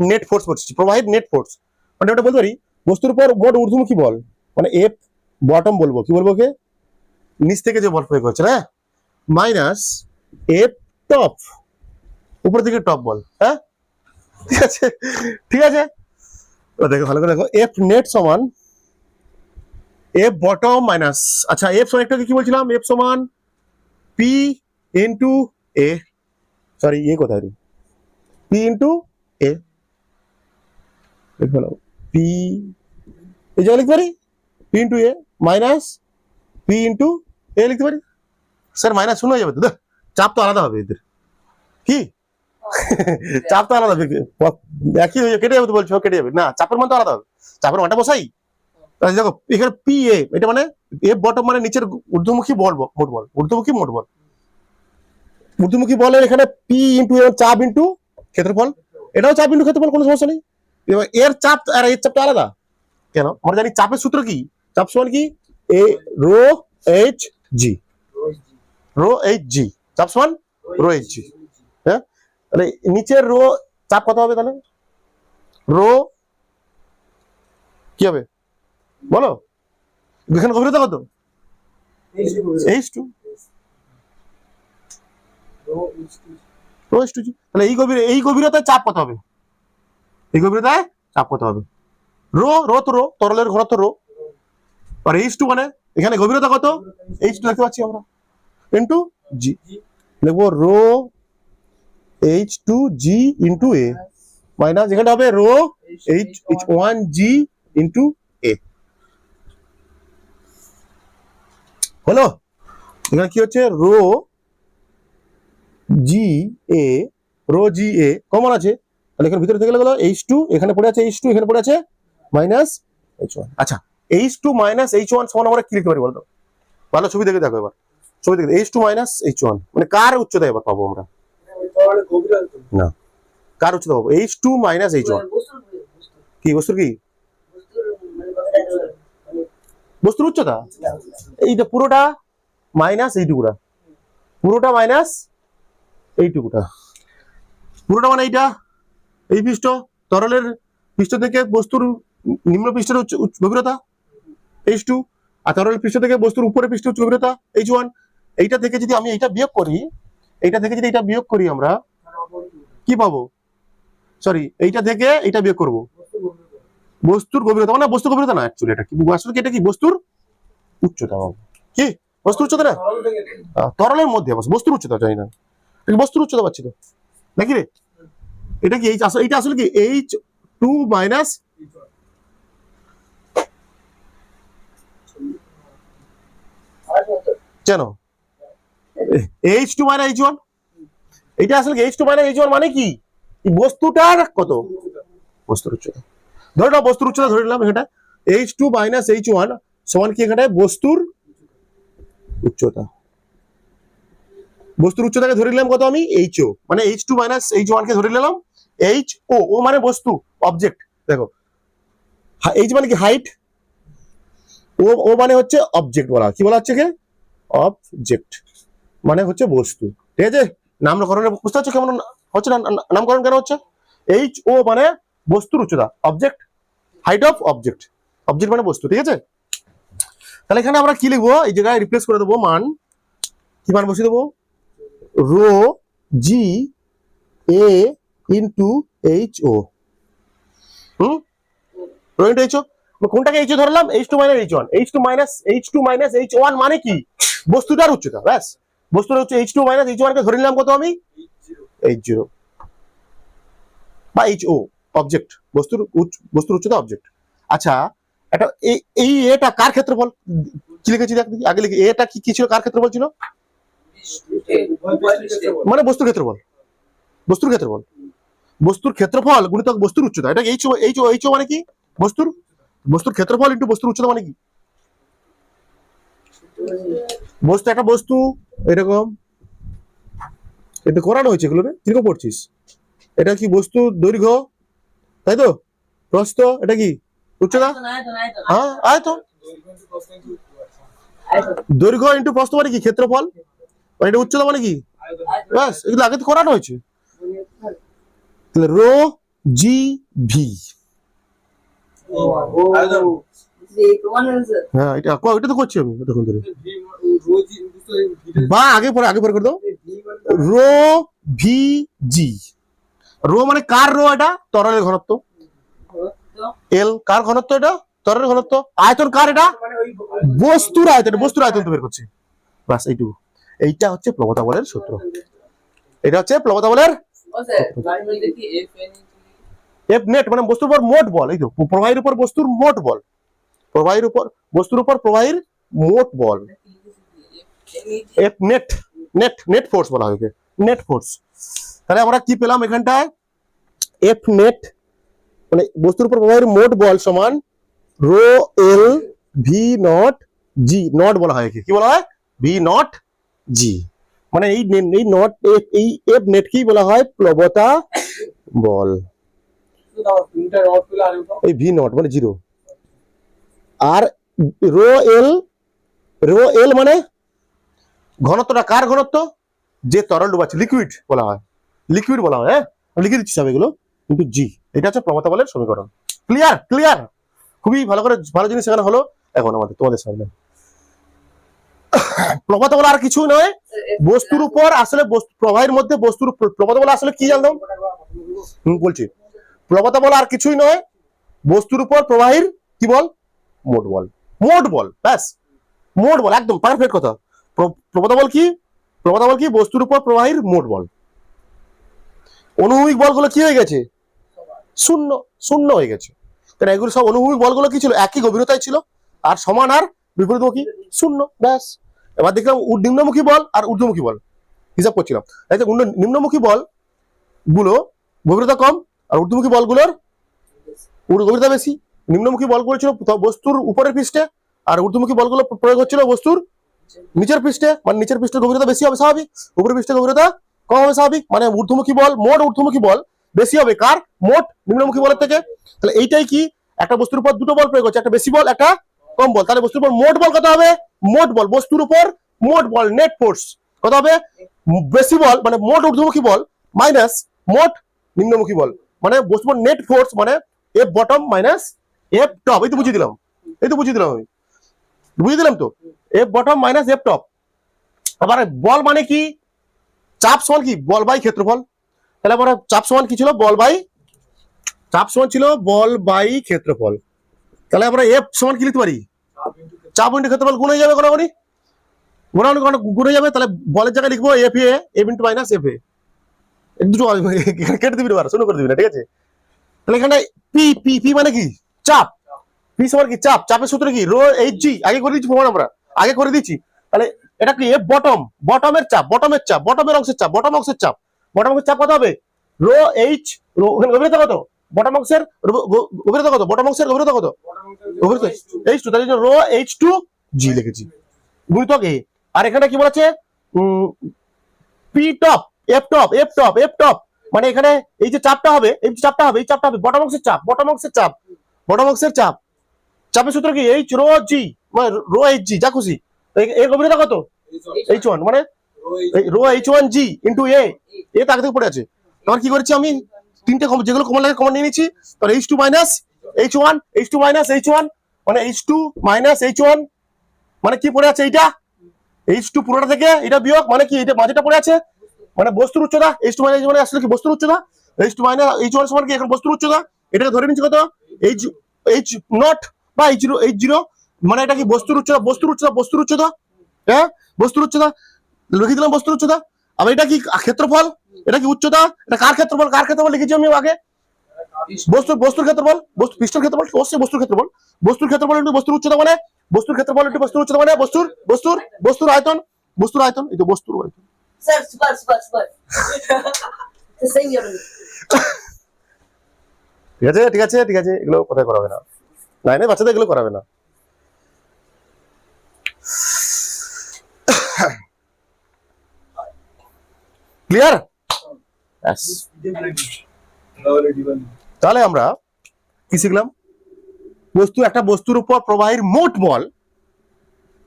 নেট ফোর্স পড়ছে, প্রবাহিত নেট ফোর্স, মানে ওটা বলতে পারি বস্তুর উপর মোট ঊর্ধ্বমুখী বল, মানে এফ বটম বলবো, কি বলবো কে নিচ থেকে যে বল প্রয়োগ করছে, হ্যাঁ মাইনাস এফ টপ উপর থেকে টপ বল। হ্যাঁ ঠিক আছে, ঠিক আছে, দেখো ভালো করে দেখো, এফ নেট সমান এফ বটম মাইনাস, আচ্ছা এফ সমান একটা কি বলছিলাম, এফ সমান পি ইন্টু এ, সরি এ কোথায়, পি ইন্টু এ, পি এই জায়গায় লিখতে পারি পি ইন্টু এ মাইনাস পি ইন্টু এ লিখতে পারি। স্যার মাইনাস শূন্য হয়ে যাবে তো, চাপ তো আলাদা হবে এদের, কি চাপ তো আলাদা হবে, একই হয়ে কেটে যাবে তো বলছো, কেটে যাবে না, চাপের মান তো আলাদা হবে, চাপের মানটা বসাই। দেখো এখানে পি এ, এটা মানে এফ বটম মানে নিচের ঊর্ধ্বমুখী বল, মোট বল, ঊর্ধ্বমুখী মোট বল, ঊর্ধ্বমুখী বলের এখানে পি ইন্টু চাপ ইন্টু ক্ষেত্রফল, এটাও চাপ ইন্টু ক্ষেত্রফল, কোনো সমস্যা নেই। এর চাপ আর এর চাপটা আলাদা কেন? আমরা জানি চাপের সূত্র কি, চাপ সমান কি এ rho H G, rho H G, চাপ সমান রো এইচ জি। হ্যাঁ, তাহলে নিচের রো চাপ কত হবে, তাহলে রো কি হবে বলো, এখানে গভীরতা কত, H2 H2G। তাহলে এই গভীরতায় চাপ কত হবে? এই গভীরতায় চাপ কত হবে? রো তো রো, তরলের ঘনত্ব রো, আর H2 মানে এখানে গভীরতা কত? H2 দেখতে পাচ্ছি আমরা, ইনটু জি। লিখবো rho H2G into A minus এখানে হবে রো H1G ইনটু A। হলো? এখানে কি হচ্ছে? Rho G A, rho G a common আছে, তাহলে এখানে ভিতরে থেকে গেল H2, এখানে পড়ে আছে H2, এখানে পড়ে আছে মাইনাস H1। আচ্ছা, H2 মাইনাস H1 সমান আমরা কি লিখতে পারি বলতো? ভালো ছবি দেখে দেখো এবার, ছবি দেখে H2 মাইনাস H1 মানে কার উচ্চতা এবার পাবো আমরা? না, কার উচ্চতা পাবো? H2 মাইনাস H1 কি বস্তুর কি? বস্তুর উচ্চতা এইটা পুরোটা মাইনাস এইটুকুটা, পুরোটা মাইনাস এইটুকুটা, পুরোটা মানে এইটা, এই পৃষ্ঠ, তরলের পৃষ্ঠ থেকে বস্তুর নিম্ন পৃষ্ঠের গভীরতা H2, আর তরলের পৃষ্ঠ থেকে বস্তুর উপরে পৃষ্ঠের গভীরতা H1। এইটা থেকে যদি আমি এইটা বিয়োগ করি, এইটা থেকে যদি এটা বিয়োগ করি আমরা কি পাবো? সরি, এইটা থেকে এইটা বিয়োগ করব, বস্তুর গভীরতা মানে বস্তুর গভীরতা না, অ্যাকচুয়ালি এটা কি, আসলে এটা কি বস্তুর উচ্চতা পাবো। কি বস্তুর উচ্চতা না, তরলের মধ্যে বস্তুর উচ্চতা জানি না, বস্তুর উচ্চতা পাচ্ছি তো নাকি রে? এটা কি এইটা আসলে কি H2 মাইনাস কেন H2 মাইনাস H1, এটা আসলে কি H2 মাইনাস H1 মানে কি? বস্তুটার কত? বস্তুর উচ্চতা ধরে নাও, বস্তুর উচ্চতা ধরে নিলাম এটা H2 মাইনাস H1 সমান কি এখানে বস্তুর উচ্চতা। বস্তুর উচ্চতাকে ধরে নিলাম কত আমি? HO মানে H2 মাইনাস H1 কে ধরে নিলাম HO, ও মানে বস্তু, অবজেক্ট। দেখো H মানে কি হাইট, ও মানে হচ্ছে অবজেক্ট, বলা কি বলা হচ্ছে? অবজেক্ট মানে হচ্ছে বস্তু, ঠিক আছে? নামকরণের বুঝতে হচ্ছে কেমন হচ্ছে না, নামকরণ কেন হচ্ছে? HO মানে বস্তুর উচ্চতা, object, height of object, object মানে বস্তু, ঠিক আছে? তাহলে এখানে আমরা কি লিখবো? এই জায়গায় রিপ্লেস করে দেবো মান, কি মান বসিয়ে দেবো? Rho G A into HO। Rho into HO, কোনটাকে HO ধরলাম? H2 minus H1। H2 minus H1 মানে কি? বস্তুটার উচ্চতা, ব্যাস। বস্তুর হচ্ছে H2 মাইনাস H1 কে ধরে নিলাম কত আমি? H0 বা HO, অবজেক্ট, বস্তুর উচ্চতা অবজেক্ট। আচ্ছা, এটা এই এটা কার ক্ষেত্রফল কি লিখেছি দেখ আগে লিখে, এটা কি ছিল, কার ক্ষেত্রফল ছিল? মানে বস্তুর ক্ষেত্রফল, বস্তুর ক্ষেত্রফল, বস্তুর ক্ষেত্রফল গুণিতক বস্তুর উচ্চতা। এটা HO মানে কি? বস্তুর ক্ষেত্রফল ইনটু বস্তুর উচ্চতা মানে কি? বস্তু, একটা বস্তু এরকম এটা করানো হয়েছে, এগুলো কিরকম পড়ছিস? এটা কি বস্তু দৈর্ঘ্য, তাই তো? প্রস্থ, এটা কি উচ্চতা? হ্যাঁ, আয়তন। দৈর্ঘ্য ইনটু প্রস্থ মানে কি? ক্ষেত্রফল। এটা উচ্চতা মানে কি? ব্যাস, এগুলো আগে তো করানো হয়েছে। তাহলে রো জি ভি, হ্যাঁ এটা তো করছি আমি তখন ধরে, বা আগে পরে করে দাও। রো ভি জি, রো মানে কার রো? এটা তরলের ঘনত্ব, এল কার ঘনত্ব? এটা তরলের ঘনত্ব। আয়তন কার? এটা বস্তুর আয়তন, বস্তুর আয়তন তো বের করছে, বাস এইটুকু। এইটা হচ্ছে প্রবণতা বলের সূত্র, এটা হচ্ছে প্রবণতা বলের এফ নেট মানে বস্তুর উপর মোট বল। এই তো প্রবাহীর উপর বস্তুর মোট বল, প্রবাহীর উপর বস্তুর উপর প্রবাহীর মোট বল, এফ নেট, নেট ফোর্স বলা হয়, নেট ফোর্স। তাহলে আমরা কি পেলাম এখানটায়? এফ নেট মানে বস্তুর উপর প্রবাহের মোট বল সমান rho L V naught g, naught বলা হয়, কি বলা হয়? ভি নট জি, মানে এই নট এই এফ নেট কি বলা হয়? প্লবতা বল। এই ভি নট মানে 0, আর রো এল মানে ঘনত্বটা কার ঘনত্ব? যে তরল ডুবাচ্ছে, লিকুইড বলা হয়, লিকুইড বলা হয়, হ্যাঁ লিখে দিচ্ছি সব এগুলো, কিন্তু জি। এটা হচ্ছে প্রবণতা বলের সমীকরণ। ক্লিয়ার, খুবই ভালো জিনিস শেখানো হলো এখন আমাদের তোমাদের সামনে। প্রবণতা বলা আর কিছু নয়, বস্তুর উপর আসলে প্রবাহের মধ্যে বস্তুর প্রবণতা বলা আসলে কি জানতাম বলছি, প্রবণতা বলা আর কিছুই নয়, বস্তুর উপর প্রবাহের কি বল, মোট বল, মোট বল, ব্যাস মোট বল, একদম পারফেক্ট কথা। প্রবণতা বল কি, প্রবণতা বল কি, বস্তুর উপর প্রবাহের মোট বল। অনুভূমিক বলগুলো কি হয়ে গেছে, শূন্য, শূন্য হয়ে গেছে। কারণ এগুলো সব অনুভূমিক বলগুলো কি ছিল, একই গভীরতায় ছিল, আর সমান আর বিপরীতমুখী, শূন্য, ব্যাস। এবার দেখলাম নিম্নমুখী বল আর ঊর্ধ্বমুখী বল, হিসাব করছিলাম, তাই তো নিম্নমুখী বল গুলো গভীরতা কম, আর ঊর্ধ্বমুখী বলগুলোর গভীরতা বেশি। নিম্নমুখী বলগুলো ছিল বস্তুর উপরের পৃষ্ঠে, আর ঊর্ধ্বমুখী বলগুলো প্রয়োগ হচ্ছিল বস্তুর নিচের পৃষ্ঠে, মানে নিচের পৃষ্ঠের গভীরতা বেশি হবে স্বাভাবিক, উপরের পৃষ্ঠের গভীরতা কম হবে স্বাভাবিক, মানে ঊর্ধ্বমুখী বল, মোট ঊর্ধ্বমুখী বল বেশি হবে কার, মোট নিম্নমুখী বলের থেকে। তাহলে এইটাই কি, একটা বস্তুর উপর দুটো বল প্রয়োগ হচ্ছে, একটা বেশি বল, একটা কম বল, তাহলে বস্তুর উপর মোট বল কত হবে, মোট বল, বস্তুর উপর মোট বল, নেট ফোর্স কত হবে, বেশি বল মানে মোট ঊর্ধ্বমুখী বল মাইনাস মোট নিম্নমুখী বল, মানে বস্তুর নেট ফোর্স মানে F bottom minus F top. এই তো বুঝিয়ে দিলাম, এই তো বুঝিয়ে দিলাম আমি, বুঝিয়ে দিলাম তো, F bottom minus F top. আবার বল মানে কি, চাপ সমান কি, বল বাই ক্ষেত্রফল। তাহলে আমরা চাপ সমান কি ছিল, বল বাই, চাপ সমান ছিল বল বাই ক্ষেত্রফল। তাহলে আমরা এফ সমান কি লিখতে পারি, চাপ ইন্টু ক্ষেত্রফল গুণ হয়ে যাবে, কোনাগুনি গুণ হয়ে যাবে। তাহলে বলের জায়গায় লিখবো এফ এ, এফ ইন্টু মাইনাস এফ এ, দুটো কেটে দিবি, শুরু করে দিবি না, ঠিক আছে। তাহলে এখানে পি পি পি মানে কি, চাপ, পি সমান কি চাপ, চাপের সূত্র কি রো এইচ জি, আগে করে দিচ্ছি প্রমাণ, আমরা আগে করে দিচ্ছি। তাহলে এটা কি এফ বটম, বটমের চাপ, বটমের চাপ, বটমের অংশের চাপ, বটম অংশের চাপ, বটম অংশের চাপ কত হবে, রো এইচ, গভীরতা কত, বটম অংশের গভীরতা কত, বটম অংশের গভীরতা কত, গভীরতা এইচ টু, তাই রো এইচ টু জি লিখেছি, গুণিতক এ। আর এখানে কি বলেছে, P top, F top, F top, F top, মানে এখানে এই যে চাপটা হবে, এই চাপটা হবে, এই চাপটা হবে বটম অংশের চাপ, বটম অংশের চাপ, বটম অংশের চাপ, চাপের সূত্র কি এইচ রো জি, মানে রো এইচ জি, যা খুশি। এর গভীরতা কত, এইচ ওয়ান, মানে রো এইচ ওয়ান জি ইন্টু এ, এ তাকে থেকে পড়ে আছে। তখন কি করেছি আমি, তিনটে যেগুলো কমন লাগে কমন নিয়ে নিচ্ছি। তাহলে H two minus H one, H two minus H one, মানে H two minus H one, মানে কি পড়ে আছে এইটা, এইচ টু পুরোটা থেকে এটা বিয়োগ, মানে কি এটা মাঝেটা পড়ে আছে, মানে বস্তুর উচ্চতা, এইচ টু মাইনাস মানে আসলে কি বস্তুর উচ্চতা, H two minus H one সমান কি এখন বস্তুর উচ্চতা, এটাকে ধরে নিচ্ছি কত, এইচ এইচ নট বা এইচ জিরো, এইচ জিরো, মানে এটা কি বস্তুর উচ্চতা, বস্তুর উচ্চতা, বস্তুর উচ্চতা, হ্যাঁ বস্তুর উচ্চতা লিখে দিলাম, বস্তুর উচ্চতা। আবার এটা কি ক্ষেত্রফল, এটা কি উচ্চতা, এটা কার ক্ষেত্রফল, কার ক্ষেত্রফল লিখেছি আমি আগে, বস্তুর, বস্তুর ক্ষেত্রফল, বস্তু পৃষ্ঠের ক্ষেত্রফল, অবশ্যই বস্তুর ক্ষেত্রফল, বস্তুর ক্ষেত্রফল ইন্টু বস্তুর উচ্চতা, মানে বস্তুর ক্ষেত্রফল ইন্টু বস্তুর উচ্চতা, মানে বস্তুর বস্তুর বস্তুর আয়তন, বস্তুর আয়তন, এই তো বস্তুর আয়তন। Sir super super super same ইয়ার, ঠিক আছে, ঠিক আছে, ঠিক আছে, এগুলো কোথায় করাবে না, নাইনে বাচ্চাদের এগুলো করাবে না। ক্লিয়ার? তাহলে আমরা কি শিখলাম, বস্তু, একটা বস্তুর উপর প্রবাহের মোট বল,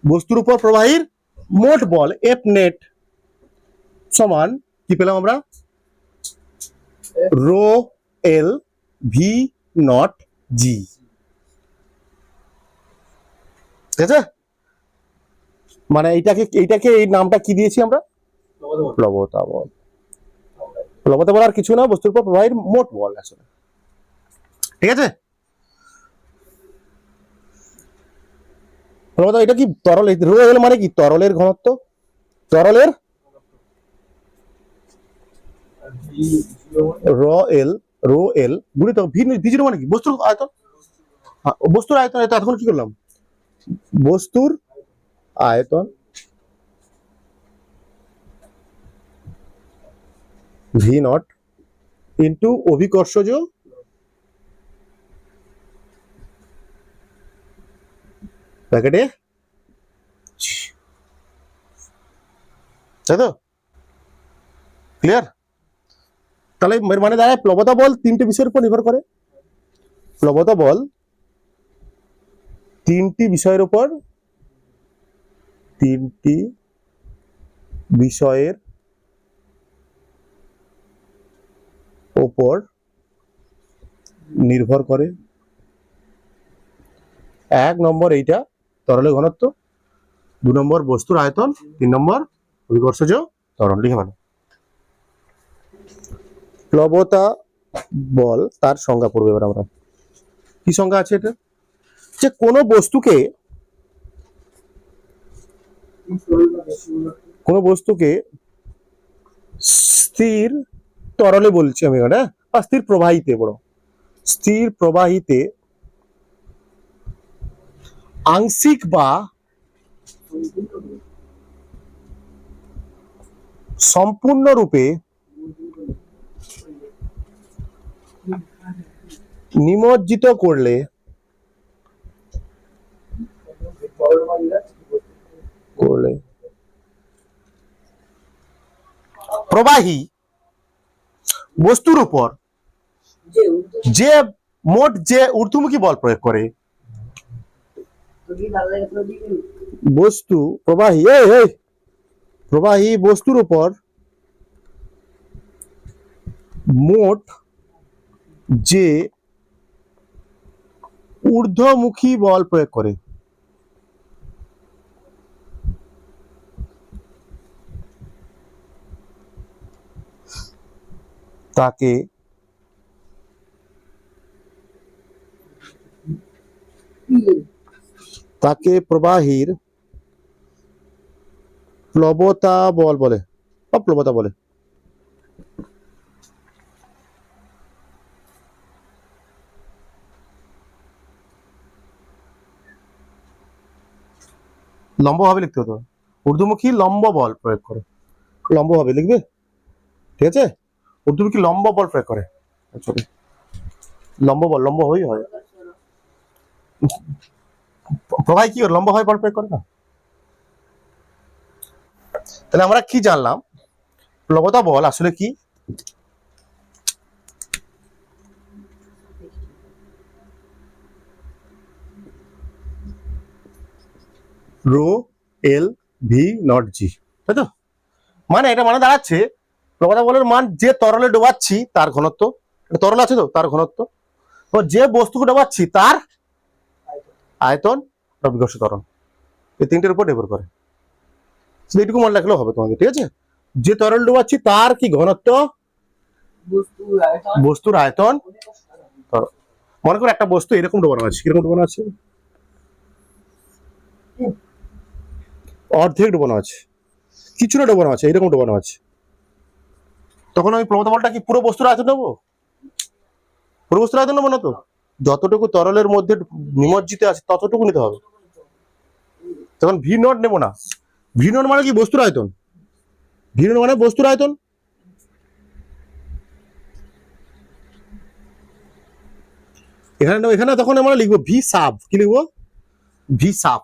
বস্তুর উপর প্রবাহের মোট বল এফ নেট সমান কি পেলাম আমরা, রো এল ভি নট জি, ঠিক আছে। মানে এইটাকে এই নামটা কি দিয়েছি আমরা, প্লবতা বল। প্লবতা বল আর কিছু না, বস্তুর উপর প্রবাহের মোট বল আসলে, ঠিক আছে। প্লবতা, এটা কি তরল, রো এল মানে কি তরলের ঘনত্ব, তরলের রো এল, রো এল গুণিত ভি, ভি জিরো মানে কি বস্তুর আয়তন, বস্তুর আয়তন। এটা এখন কি করলাম, বস্তুর আয়তন ভি নট ইন্টু অভিকর্ষজ ব্র্যাকেটে, তাই তো, ক্লিয়ার? তাহলে মানে দাঁড়ায় প্লবতা বল তিনটে বিষয়ের উপর নির্ভর করে, প্লবতা বল তিনটি বিষয়ের উপর, তিনটি বিষয়ের ওপর নির্ভর করে। এক নম্বর এইটা তরলের ঘনত্ব, 2 নম্বর বস্তুর আয়তন, 3 নম্বর অভিকর্ষজ ত্বরণ। লিখে ভালো। প্লবতা বল তার সংজ্ঞা পড়বে এবার আমরা। কি সংজ্ঞা আছে এটা? যে কোনো বস্তুকে স্থির তরলে বলছি আমি এখানে, বা স্থির প্রবাহিতে, বড় স্থির প্রবাহিতে আংশিক বা সম্পূর্ণরূপে নিমজ্জিত করলে প্রবাহী বস্তুর উপর যে মোট যে ঊর্ধ্বমুখী বল প্রয়োগ করে, বস্তু প্রবাহী বস্তুর উপর মোট যে ঊর্ধ্বমুখী বল প্রয়োগ করে তাকে প্রবাহীর প্লবতা বল বলে বা প্লবতা বলে। লম্বভাবে লিখতে হতো, ঊর্ধ্বমুখী লম্ব বল প্রয়োগ করে, লম্বভাবে লিখবে, ঠিক আছে? ঊর্ধ্বমুখী লম্ব বল প্রয়োগ করে, লম্ব বল লম্ব হই হয়, প্রবাহী কি লম্ব হয় বল প্রয়োগ করে না। তাহলে আমরা কি জানলাম? প্লবতা বল আসলে কি? রো এল ভি নট জি, তাই তো? মানে এটা মানে দাঁড়াচ্ছে প্লবতা বলের মান যে তরলে ডোবাচ্ছি তার ঘনত্ব, তরল আছে তো তার ঘনত্ব, ও যে বস্তুকে ডোবাচ্ছি তার আয়তন, অভিকর্ষ ত্বরণ, এই তিনটের উপর নির্ভর করে। এইটুকু মনে রাখলেও হবে তোমাদের, ঠিক আছে? যে তরল ডোবাচ্ছি তার কি ঘনত্ব, বস্তুর আয়তন। মনে করো একটা বস্তু এরকম ডোবানো আছে, কিরকম ডোবানো আছে? অর্ধেক ডোবানো আছে, কিছুটা ডোবানো আছে, এরকম ডোবানো আছে। তখন আমি প্লবতা বলটা কি পুরো বস্তুর আয়তন নেবো? পুরো বস্তুর আয়তন নেবো না তো, যতটুকু তরলের মধ্যে নিমজ্জিত আছে ততটুকু নিতে হবে। তখন ভি নট নেবো না। ভি নট মানে কি? বস্তুর আয়তন। ভি নট মানে বস্তুর আয়তন। এখানে তখন আমরা লিখবো ভি সাব। কি লিখবো? ভি সাব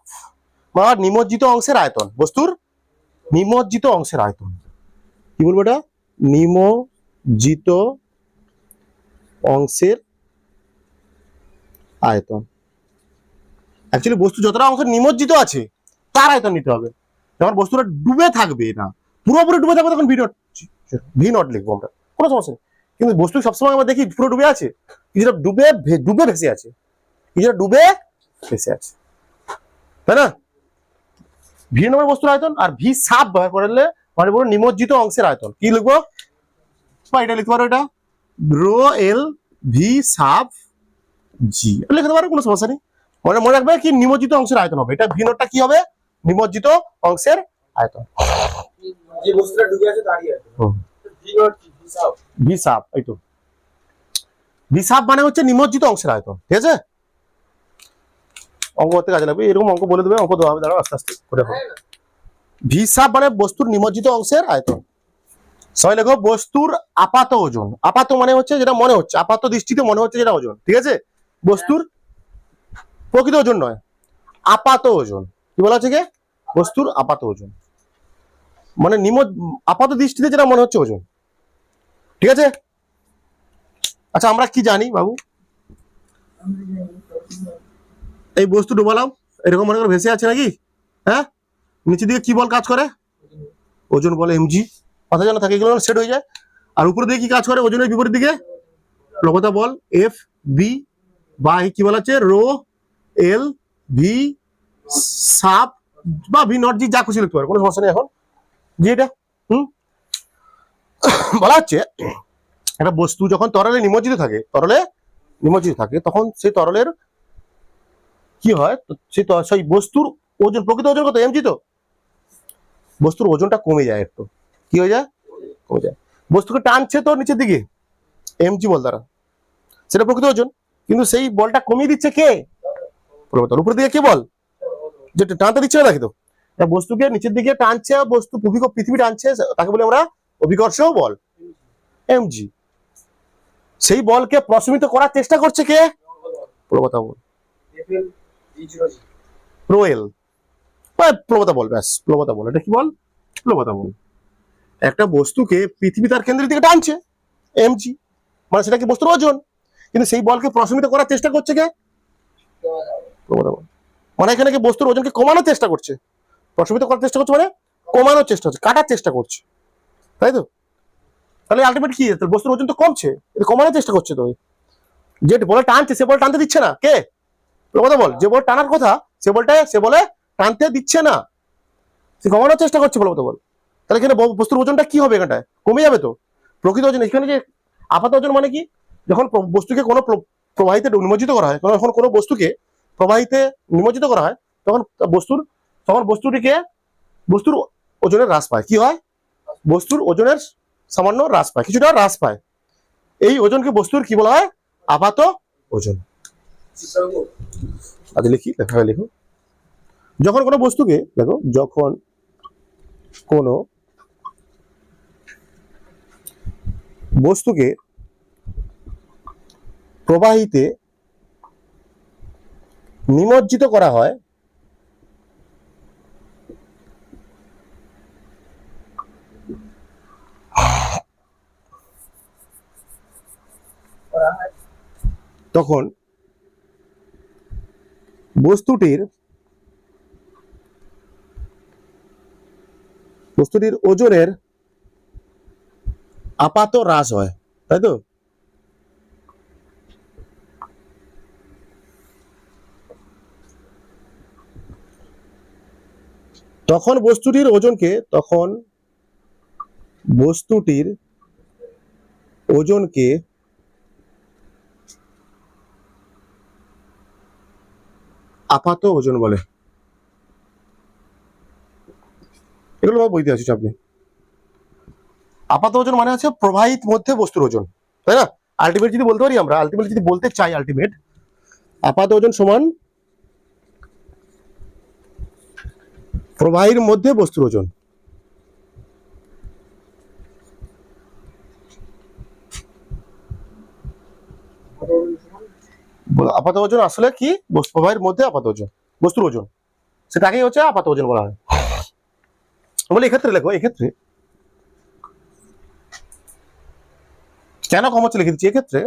মানে নিমজ্জিত অংশের আয়তন, বস্তুর নিমজ্জিত অংশের আয়তন। কি বলবো এটা? নিমজ্জিত অংশের আয়তন। অ্যাকচুয়ালি বস্তু যতটা অংশ নিমজ্জিত আছে তার আয়তন নিতে হবে। যখন বস্তুটা ডুবে থাকবে না, পুরোপুরি ডুবে থাকবে, তখন ভি নট লিখবো আমরা, কোনো সমস্যা নেই। কিন্তু বস্তু সবসময় আমরা দেখি পুরো ডুবে আছে, কিছুটা ডুবে ভেসে আছে, কিছুটা ডুবে ভেসে আছে, তাই না? ভি নম্বর বস্তুর আয়তন, আর ভি সাব ব্যবহার করলে মানে পুরো নিমজ্জিত অংশের আয়তন। কি লিখবো? বা এটা লিখতে পারো, এটা রো এল ভি সাব জি লিখতে পারো, কোনো সমস্যা নেই। মনে রাখবে কি নিমজ্জিত অংশের আয়তন হবে এটা। ভি নটটা কি হবে? নিমজ্জিত অংশের আয়তন। যে বস্তুটা ডুবে আছে তারই আয়তন। ভি নট কি? ভি সাব, এই তো ভি সাব মানে হচ্ছে নিমজ্জিত অংশের আয়তন, ঠিক আছে? অঙ্ক করতে কাজে লাগবে, এরকম অঙ্ক বলে দেবে, অঙ্ক দেওয়া হবে, দাঁড়াও আস্তে আস্তে করে হবে। ভি সাব মানে বস্তুর নিমজ্জিত অংশের আয়তন। সবাই লেখো বস্তুর আপাত ওজন। আপাত মানে হচ্ছে যেটা মনে হচ্ছে, আপাত দৃষ্টিতে মনে হচ্ছে যেটা ওজন, ঠিক আছে? বস্তুর প্রকৃত ওজন নয়, আপাত ওজন। কি বলা হচ্ছে? বস্তুর আপাত ওজন মানে আপাত দৃষ্টিতে যেটা মনে হচ্ছে ওজন, ঠিক আছে? আচ্ছা, আমরা কি জানি বাবু? এই বস্তু ডুবালাম, এরকম মনে করে ভেসে আছে নাকি? হ্যাঁ, নিচের দিকে কি বল কাজ করে? ওজন বলে, এমজি। মাথা জানা থাকে, এগুলো সেট হয়ে যায়। আর উপরে দিকে কি কাজ করে? ওজনের বিপরীত দিকে প্লবতা বল, এফ বি, বা কি বলা আছে? রো এল ভি সাব বা ভি নট জি যা খুশি লিখতে পারো, কোনো সমস্যা নেই এখন। জি এটা বলা হচ্ছে একটা বস্তু যখন তরলে নিমজ্জিত থাকে তখন সেই তরলের কি হয়, সেই বস্তুর ওজন, প্রকৃত ওজন কত এমজি, তো বস্তুর ওজনটা কমে যায় একটু, কি হয়ে যায়, কমে যায়। বস্তুকে টানছে তো নিচের দিকে এমজি বল দ্বারা, সেটা প্রকৃত ওজন, কিন্তু সেই বলটা কমিয়ে দিচ্ছে কে, প্রবলতার উপর দিকে কে বল, যেটা টানতে দিচ্ছে না তাকে, তো বস্তুকে নিচের দিকে টানছে, বস্তু পৃথিবী টানছে, তাকে বলি আমরা অভিকর্ষ বল এমজি। সেই বলকে প্রশমিত করার চেষ্টা করছে কে, প্রবলতা বল প্রোয়েল, প্রবলতা বল, ব্যাস প্রবলতা বল, এটা কি বল, প্রবলতা বল। একটা বস্তুকে পৃথিবী তার কেন্দ্রের দিকে টানছে এমজি, মানে সেটা কি বস্তুর ওজন, কিন্তু সেই বলকে প্রশমিত করার চেষ্টা করছে কে, প্রবলতা বল। মানে এখানে কি বস্তুর ওজনকে কমানোর চেষ্টা করছে, প্রশমিত করার চেষ্টা করছে মানে কমানোর চেষ্টা হচ্ছে, কাটার চেষ্টা করছে, তাই তো। তাহলে আলটিমেট কি, বস্তুর ওজন তো কমছে, এটা কমানোর চেষ্টা করছে, তো যে বলে টানছে সে বল টানতে দিচ্ছে না কে, প্রবলতা বল। যে বল টানার কথা সে বলে টানতে দিচ্ছে না, সে কমানোর চেষ্টা করছে, প্রবলতা বল। তাহলে এখানে বস্তুর ওজনটা কি হবে, এখানটায় কমে যাবে তো। প্রকৃত ওজন এখানে যে আপাত ওজন মানে কি, যখন বস্তুকে কোনো প্রবাহিতে নিমজ্জিত করা হয়, যখন কোনো বস্তুকে প্রবাহিতে নিমজ্জিত করা হয়, তখন বস্তুর ওজনের হ্রাস পায়, কি হয়, বস্তুর ওজনের সামান্য হ্রাস পায়, কিছুটা হ্রাস পায়। এই ওজনকে বস্তুর কি বলা হয়, আপাত ওজন। আজ লিখি, লিখো। যখন কোনো বস্তুকে, দেখো, যখন কোনো বস্তুকে প্রবাহিতে নিমজ্জিত করা হয়, তখন বস্তুটির ওজনের আপাত হ্রাস হয়, তাই তো। তখন বস্তুটির ওজনকে আপাত ওজন বলে। এগুলো বইতে আছে আপনি। আপাত ওজন মানে হচ্ছে প্রবাহিত মধ্যে বস্তুর ওজন, তাই না। আলটিমেট যদি বলতে পারি আমরা, যদি বলতে চাই আলটিমেট, আপাত ওজন সমান প্রবাহীর মধ্যে বস্তুর ওজন। আপাত ওজন আসলে কি, প্রবাহের মধ্যে আপাত ওজন, বস্তুর ওজন, সেটাকেই হচ্ছে আপাত ওজন বলা হয়। বলে এক্ষেত্রে লেখো, এক্ষেত্রে কেন কম হচ্ছে লিখে দিচ্ছি। এক্ষেত্রে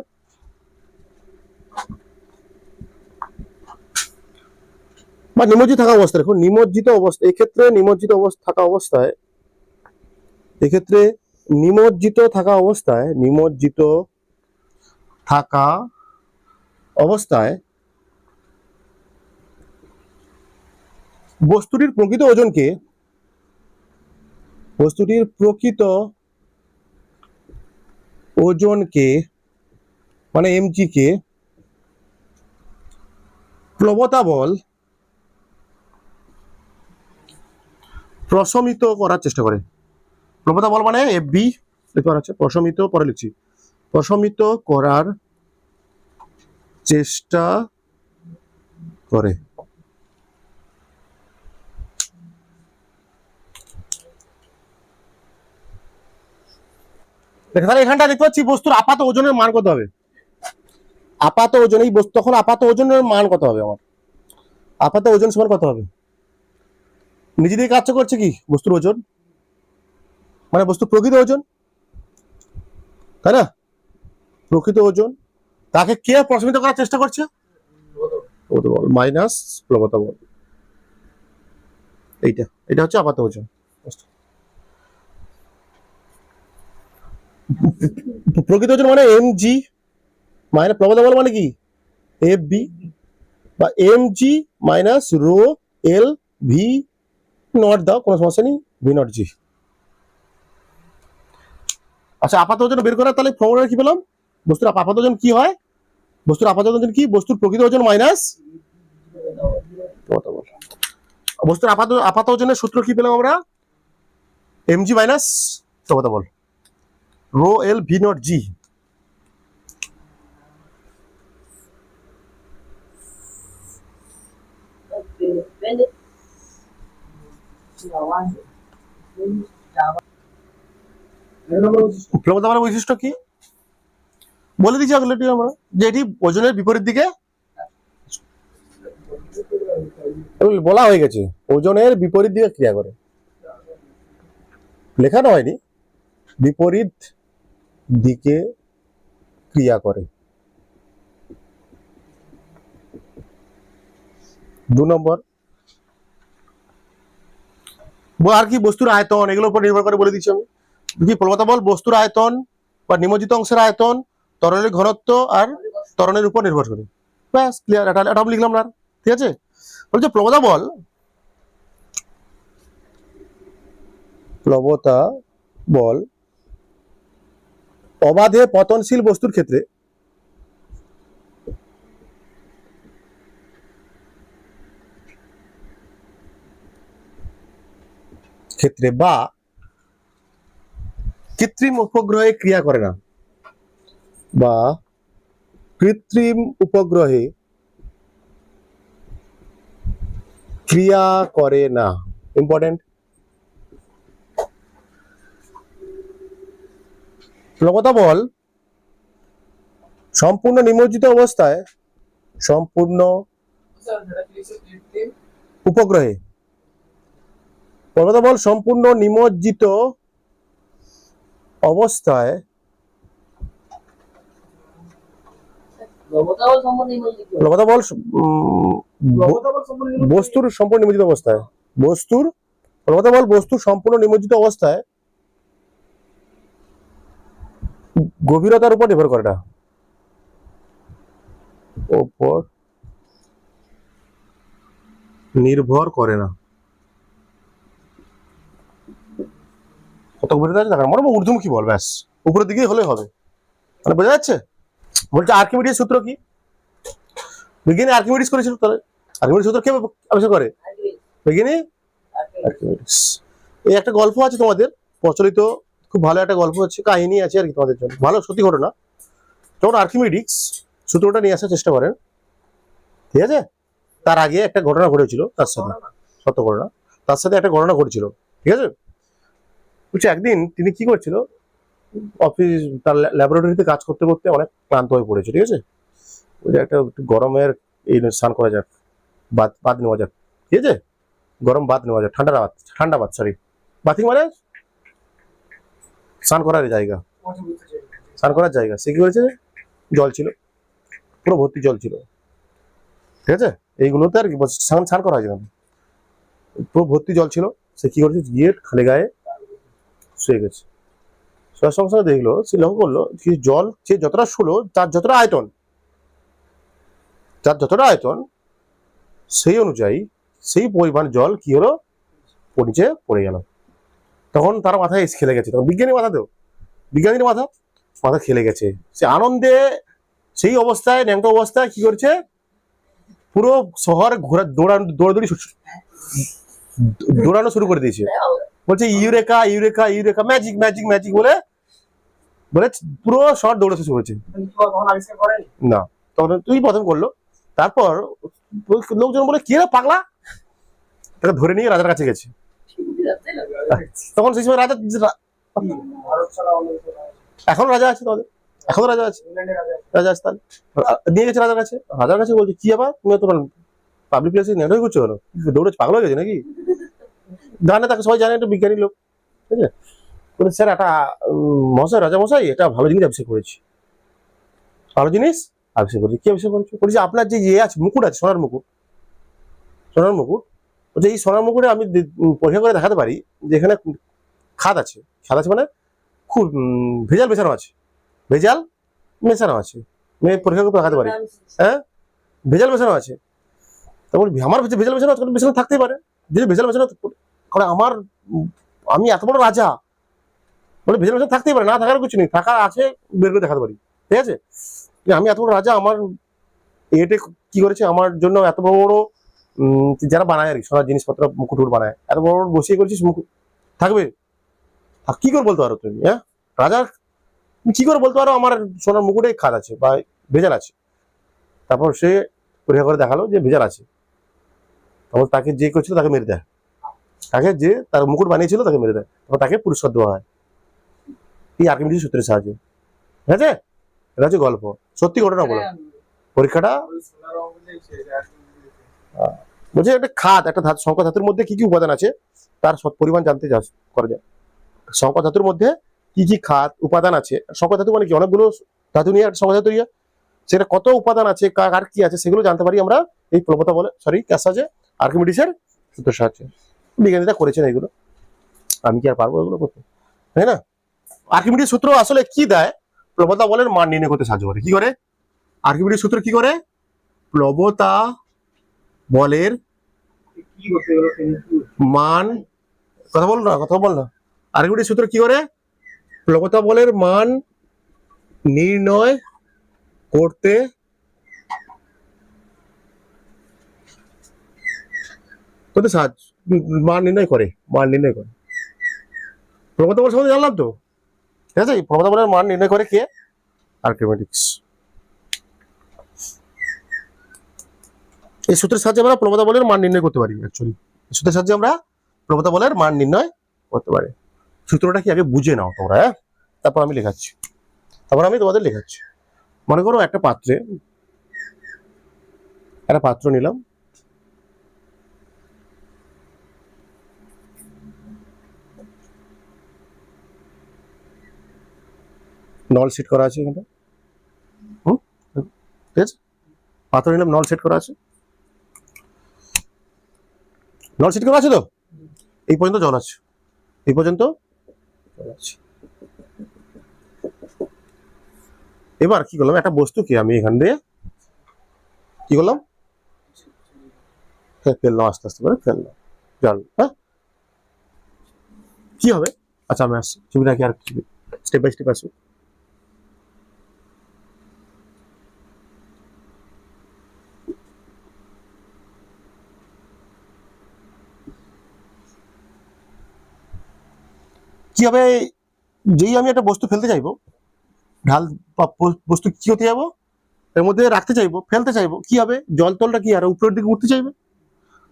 বা নিমজ্জিত থাকা অবস্থা, দেখো নিমজ্জিত অবস্থা, এক্ষেত্রে নিমজ্জিত থাকা অবস্থায়, এক্ষেত্রে নিমজ্জিত থাকা অবস্থায় বস্তুটির প্রকৃত ওজনকে মানে এমজি কে প্রবলতা বল প্রশমিত করার চেষ্টা করে। প্রবলতা বল মানে এফবি লেখা আছে, প্রশমিত, পরে লিখছি, প্রশমিত করার চেষ্টা করে। তাহলে এখানটা দেখতে পাচ্ছি বস্তুর আপাত ওজনের মান কত হবে, আপাত ওজন, এই বস্তু তখন আপাত ওজনের মান কত হবে, আমার আপাত ওজন সমান কত হবে, নিজে দিয়ে কাজ করছে কি বস্তুর ওজন, মানে বস্তু প্রকৃত ওজন, তাই না, প্রকৃত ওজন, তাকে কে প্রশমিত করার চেষ্টা করছে, মাইনাস প্রবলতা বল, এটা হচ্ছে আপাত ওজন। প্রকৃত ওজন মানে এম জি, মাইনাস প্রবলতা বল মানে কি এফ বি, বা M G minus rho L V naught দাও, কোনো সমস্যা নেই, ভি নট জি। আচ্ছা, আপাত ওজন বের করার তাহলে ফর্মুলা কি পেলাম? বস্তুর আপাত ওজন কি হয়? বস্তুর আপাত ওজন কি? বস্তুর প্রকৃত ওজন মাইনাস বস্তুর আপাত ওজনের সূত্র কি পেলাম আমরা? এমজি মাইনাস কথা বল রো এল ভি নট জি। প্লবতার বৈশিষ্ট্য কি বলে দিচ্ছি আগলেটি আমরা, যে এটি ওজনের বিপরীত দিকে বলা হয়ে গেছে, ওজনের বিপরীত দিকে ক্রিয়া করে, লেখানো হয়নি, বিপরীত দিকে ক্রিয়া করে। 2 নম্বর, আর কি বস্তুর আয়তন, এগুলোর উপর নির্ভর করে বলে দিচ্ছি আমি। কি প্রবণতা বল বস্তুর আয়তন বা নিমজ্জিত অংশের আয়তন তরলের ঘনত্ব আর ত্বরণের উপর নির্ভর করে। ব্যাস ক্লিয়ার, এটা আমি লিখলাম না, ঠিক আছে। বলছে প্লবতা বল অবাধে পতনশীল বস্তুর ক্ষেত্রে বা কৃত্রিম উপগ্রহে ক্রিয়া করে না, বা কৃত্রিম উপগ্রহে ক্রিয়া করে না। ইম্পর্টেন্ট। প্লবতা বল সম্পূর্ণ নিমজ্জিত অবস্থায়, সম্পূর্ণ উপগ্রহে, প্লবতা বল সম্পূর্ণ নিমজ্জিত অবস্থায় প্লবতা বল বস্তুর সম্পূর্ণ নিমজ্জিত অবস্থায়, প্লবতা বল বস্তুর সম্পূর্ণ নিমজ্জিত অবস্থায় গভীরতার উপর নির্ভর করে না, উপর নির্ভর করে না। কত গভীরতা আছে দেখা, মনে ঊর্ধ্বমুখী বল, ব্যাস উপরের দিকে হলে হবে, মানে বোঝা যাচ্ছে। বলছে আর্কিমিডিস সূত্র কি? বিজ্ঞানী আর্কিমিডিস করেছিল, তাহলে আর্কিমিডিস সূত্র কে আবিষ্কার করে? বিজ্ঞানী আর্কিমিডিস। এই একটা গল্প আছে তোমাদের প্রচলিত, খুব ভালো একটা গল্প আছে, কাহিনী আছে আর কি তোমাদের জন্য, ভালো সত্যি ঘটনা। তখন আর্কিমিডিস সূত্রটা নিয়ে আসার চেষ্টা করেন, ঠিক আছে। তার আগে একটা ঘটনা ঘটেছিল তার সাথে, সত্য ঘটনা, তার সাথে একটা ঘটনা ঘটেছিল, ঠিক আছে। বলছে একদিন তিনি কি করছিল, অফিস তার ল্যাবরেটরিতে কাজ করতে করতে অনেক ক্লান্ত হয়ে পড়েছে, ঠিক আছে। ওই যে একটা গরমের এই স্নান করা যাক, বাদ নেওয়া যাক, ঠিক আছে, গরম বাদ নেওয়া যাক, ঠান্ডা বাদ সরি, বাথিং মানে স্নান করার জায়গা, সে কি করেছে, জল ছিল, পুরো ভর্তি জল ছিল, ঠিক আছে। এইগুলোতে আর কি স্নান করা হয়েছে, পুরো ভর্তি জল ছিল। সে কি করেছে, গিয়ে খালি গায়ে শুয়ে গেছে। শোয়ার সঙ্গে সঙ্গে দেখলো, সে লক্ষ্য করলো যে জল সে যতটা শুলো, তার যতটা আয়তন সেই অনুযায়ী সেই পরিমাণ জল কি হলো, নিচে পড়ে গেল। তখন তার মাথায় খেলে গেছে, তখন বিজ্ঞানীর মাথা খেলে গেছে। সে আনন্দে সেই অবস্থায়, ন্যাংটো অবস্থায় কি করছে, পুরো শহর দৌড়ানো শুরু করে দিয়েছে। বলছে eureka eureka eureka, magic magic magic বলে পুরো শহর দৌড়াতে শুরু করেছে। না, তখন তুই প্রথম করলো। তারপর লোকজন বলে কি রে পাগলা, তাকে ধরে নিয়ে রাজার কাছে গেছে। তখন সেই সময় এখন রাজা আছে, তাহলে এখনো রাজা আছে তাহলে নিয়ে গেছে রাজার কাছে বলছে কি আবার তুমি তোমার পাবলিক প্লেসে নেট হয়ে করছো, কেন দৌড়ে পাগল হয়ে গেছে নাকি? জানে, তাকে সবাই জানে, একটা বিজ্ঞানী লোক, ঠিক আছে। স্যার একটা রাজা মশাই এটা ভালো জিনিস আবিষ্কার করেছি। কি আবিষ্কার করেছি? বলছি আপনার যে ইয়ে আছে, মুকুট আছে, সোনার মুকুট, বলছে এই সোনার মুকুটে আমি পরীক্ষা করে দেখাতে পারি যে এখানে খাদ আছে মানে খুব ভেজাল মেশানো আছে, পরীক্ষা করে দেখাতে পারি। হ্যাঁ, ভেজাল মেশানো আছে। তা বলি আমার ভেজাল মেশানো থাকতেই পারে, যদি ভেজাল মেশানো কারণ আমি এত বড় রাজা, মানে ভেজাল মেশিন থাকতেই পারে, না থাকার কিছু নেই, থাকা আছে, বের করে দেখাতে পারি, ঠিক আছে? আমি এত বড় রাজা, আমার এটে কি করেছে আমার জন্য এত বড় বড় যারা বানায় আর কি সোনার জিনিসপত্র মুকুট বানায়, এত বড় বড় বসিয়ে করেছিস মুকুট থাকবে? আর কি করে বলতে পারো তুমি? হ্যাঁ, রাজার কি করে বলতে পারো আমার সোনার মুকুটে খাদ আছে বা ভেজাল আছে? তারপর সে পরীক্ষা করে দেখালো যে ভেজাল আছে। তারপর তাকে যে করছিল তাকে মেরে দেয়, তাকে যে তার মুকুট বানিয়েছিল তাকে মেরে দেয়, তারপর তাকে পুরস্কার দেওয়া হয় এই আর্কিমিডিস সূত্রের সাহায্যে। ঠিক আছে, এটা হচ্ছে গল্প, সত্যি ঘটনা বলো। পরীক্ষাটা বলছে একটা খাদ, একটা ধাতু, সংখ্যা ধাতুর মধ্যে কি কি উপাদান আছে তার পরিমাণ জানতে করা যায়। সংখ্যা ধাতুর মধ্যে কি কি খাদ উপাদান আছে, সংখ্যা ধাতু মানে কি অনেকগুলো ধাতু নিয়ে একটা সংখ্যা ধাতু নিয়ে সেটা কত উপাদান আছে, কার কি আছে সেগুলো জানতে পারি আমরা এই প্রবতা বলে কার সাহায্যে, আর্কিমিডিসের সূত্রের সাহায্যে। বিজ্ঞানীরা করেছেন এগুলো, আমি কি আর পারবো এগুলো করতে, তাই না? আর্কিমিডিস সূত্র আসলে কি দেয়? প্রবতা বলের মান নির্ণয় করতে সাহায্য করে। কি করে আর্কিমিডিস সূত্র? কি করে প্রবতা বলের কি করতে গেল মান, কথা বল না। আর্কিমিডিস সূত্র কি করে প্রবতা বলের মান নির্ণয় করতে সাহায্য, মান নির্ণয় করে প্রবতা বল সম্বন্ধে জানলাম তো, ঠিক আছে? প্রবতা বলের মান নির্ণয় করে কে? আর্কিমিডিস। এই সূত্রের সাহায্যে আমরা প্রবতা বলের মান নির্ণয় করতে পারি। অ্যাকচুয়ালি এই সূত্রের সাহায্যে আমরা প্রবতা বলের মান নির্ণয় করতে পারি। সূত্রটা কি আগে বুঝে নাও তোমরা, হ্যাঁ? তারপর আমি তোমাদের লেখাচ্ছি। মনে করো একটা পাত্রে একটা পাত্র নিলাম, নল সেট করা আছে এখানটা, ঠিক আছে? পাত্র নিলাম, নল সেট করা আছে, তো এই পর্যন্ত জল আছে, এবার কি করলাম, একটা বস্তুকে আমি এখান দিয়ে কি করলাম, ফেললাম, আস্তে আস্তে করে ফেললাম জল। হ্যাঁ, কি হবে? আচ্ছা আমি আসছি, ছবি রাখি, আর স্টেপ বাই স্টেপ আসি। কি হবে, যেই আমি একটা বস্তু ফেলতে চাইবো, ঢাল বা বস্তু কি হতে যাবো, এর মধ্যে রাখতে চাইবো, ফেলতে চাইবো, কি হবে, জল তলটা কি আর উপরের দিকে উঠতে চাইবে।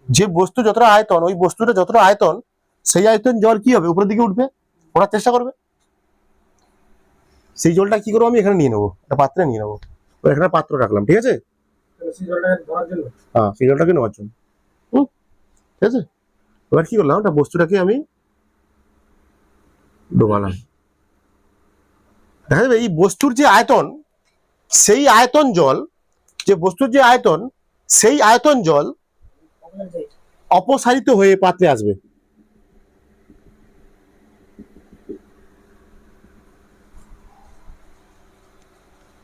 যে বস্তু যতটা আয়তন, ওই বস্তুটা যতটা আয়তন, সেই আয়তন জল কি হবে, উপরের দিকে উঠবে, ওঠার চেষ্টা করবে। সেই জলটা কি করবো, আমি এখানে নিয়ে নেবো, একটা পাত্রে নিয়ে নেবো, এখানে পাত্র রাখলাম, ঠিক আছে? হ্যাঁ, সেই জলটাকে নেওয়ার জন্য, ঠিক আছে? এবার কি করলাম, একটা বস্তুটাকে আমি ডোবালাম, দেখা যাবে এই বস্তুর যে আয়তন, সেই আয়তন জল, যে বস্তুর যে আয়তন, সেই আয়তন জল অপসারিত হয়ে পাত্রে আসবে।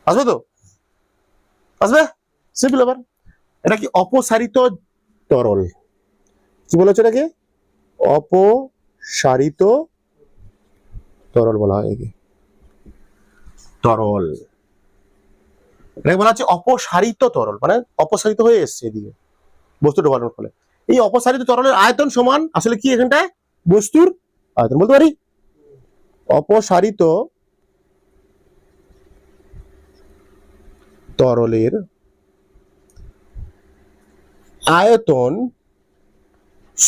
আসবে তো, আসবে, সিম্পল ব্যাপার। এটা কি অপসারিত তরল, কি বলা হচ্ছে এটাকে? অপসারিত তরল বলা হয়, তরল, এটাকে বলা হচ্ছে অপসারিত তরল, মানে অপসারিত হয়ে এসছে এদিকে বস্তু ডোবানোর ফলে। এই অপসারিত তরলের আয়তন সমান আসলে কি, এখানটায় বস্তুর আয়তন বলতে পারি। অপসারিত তরলের আয়তন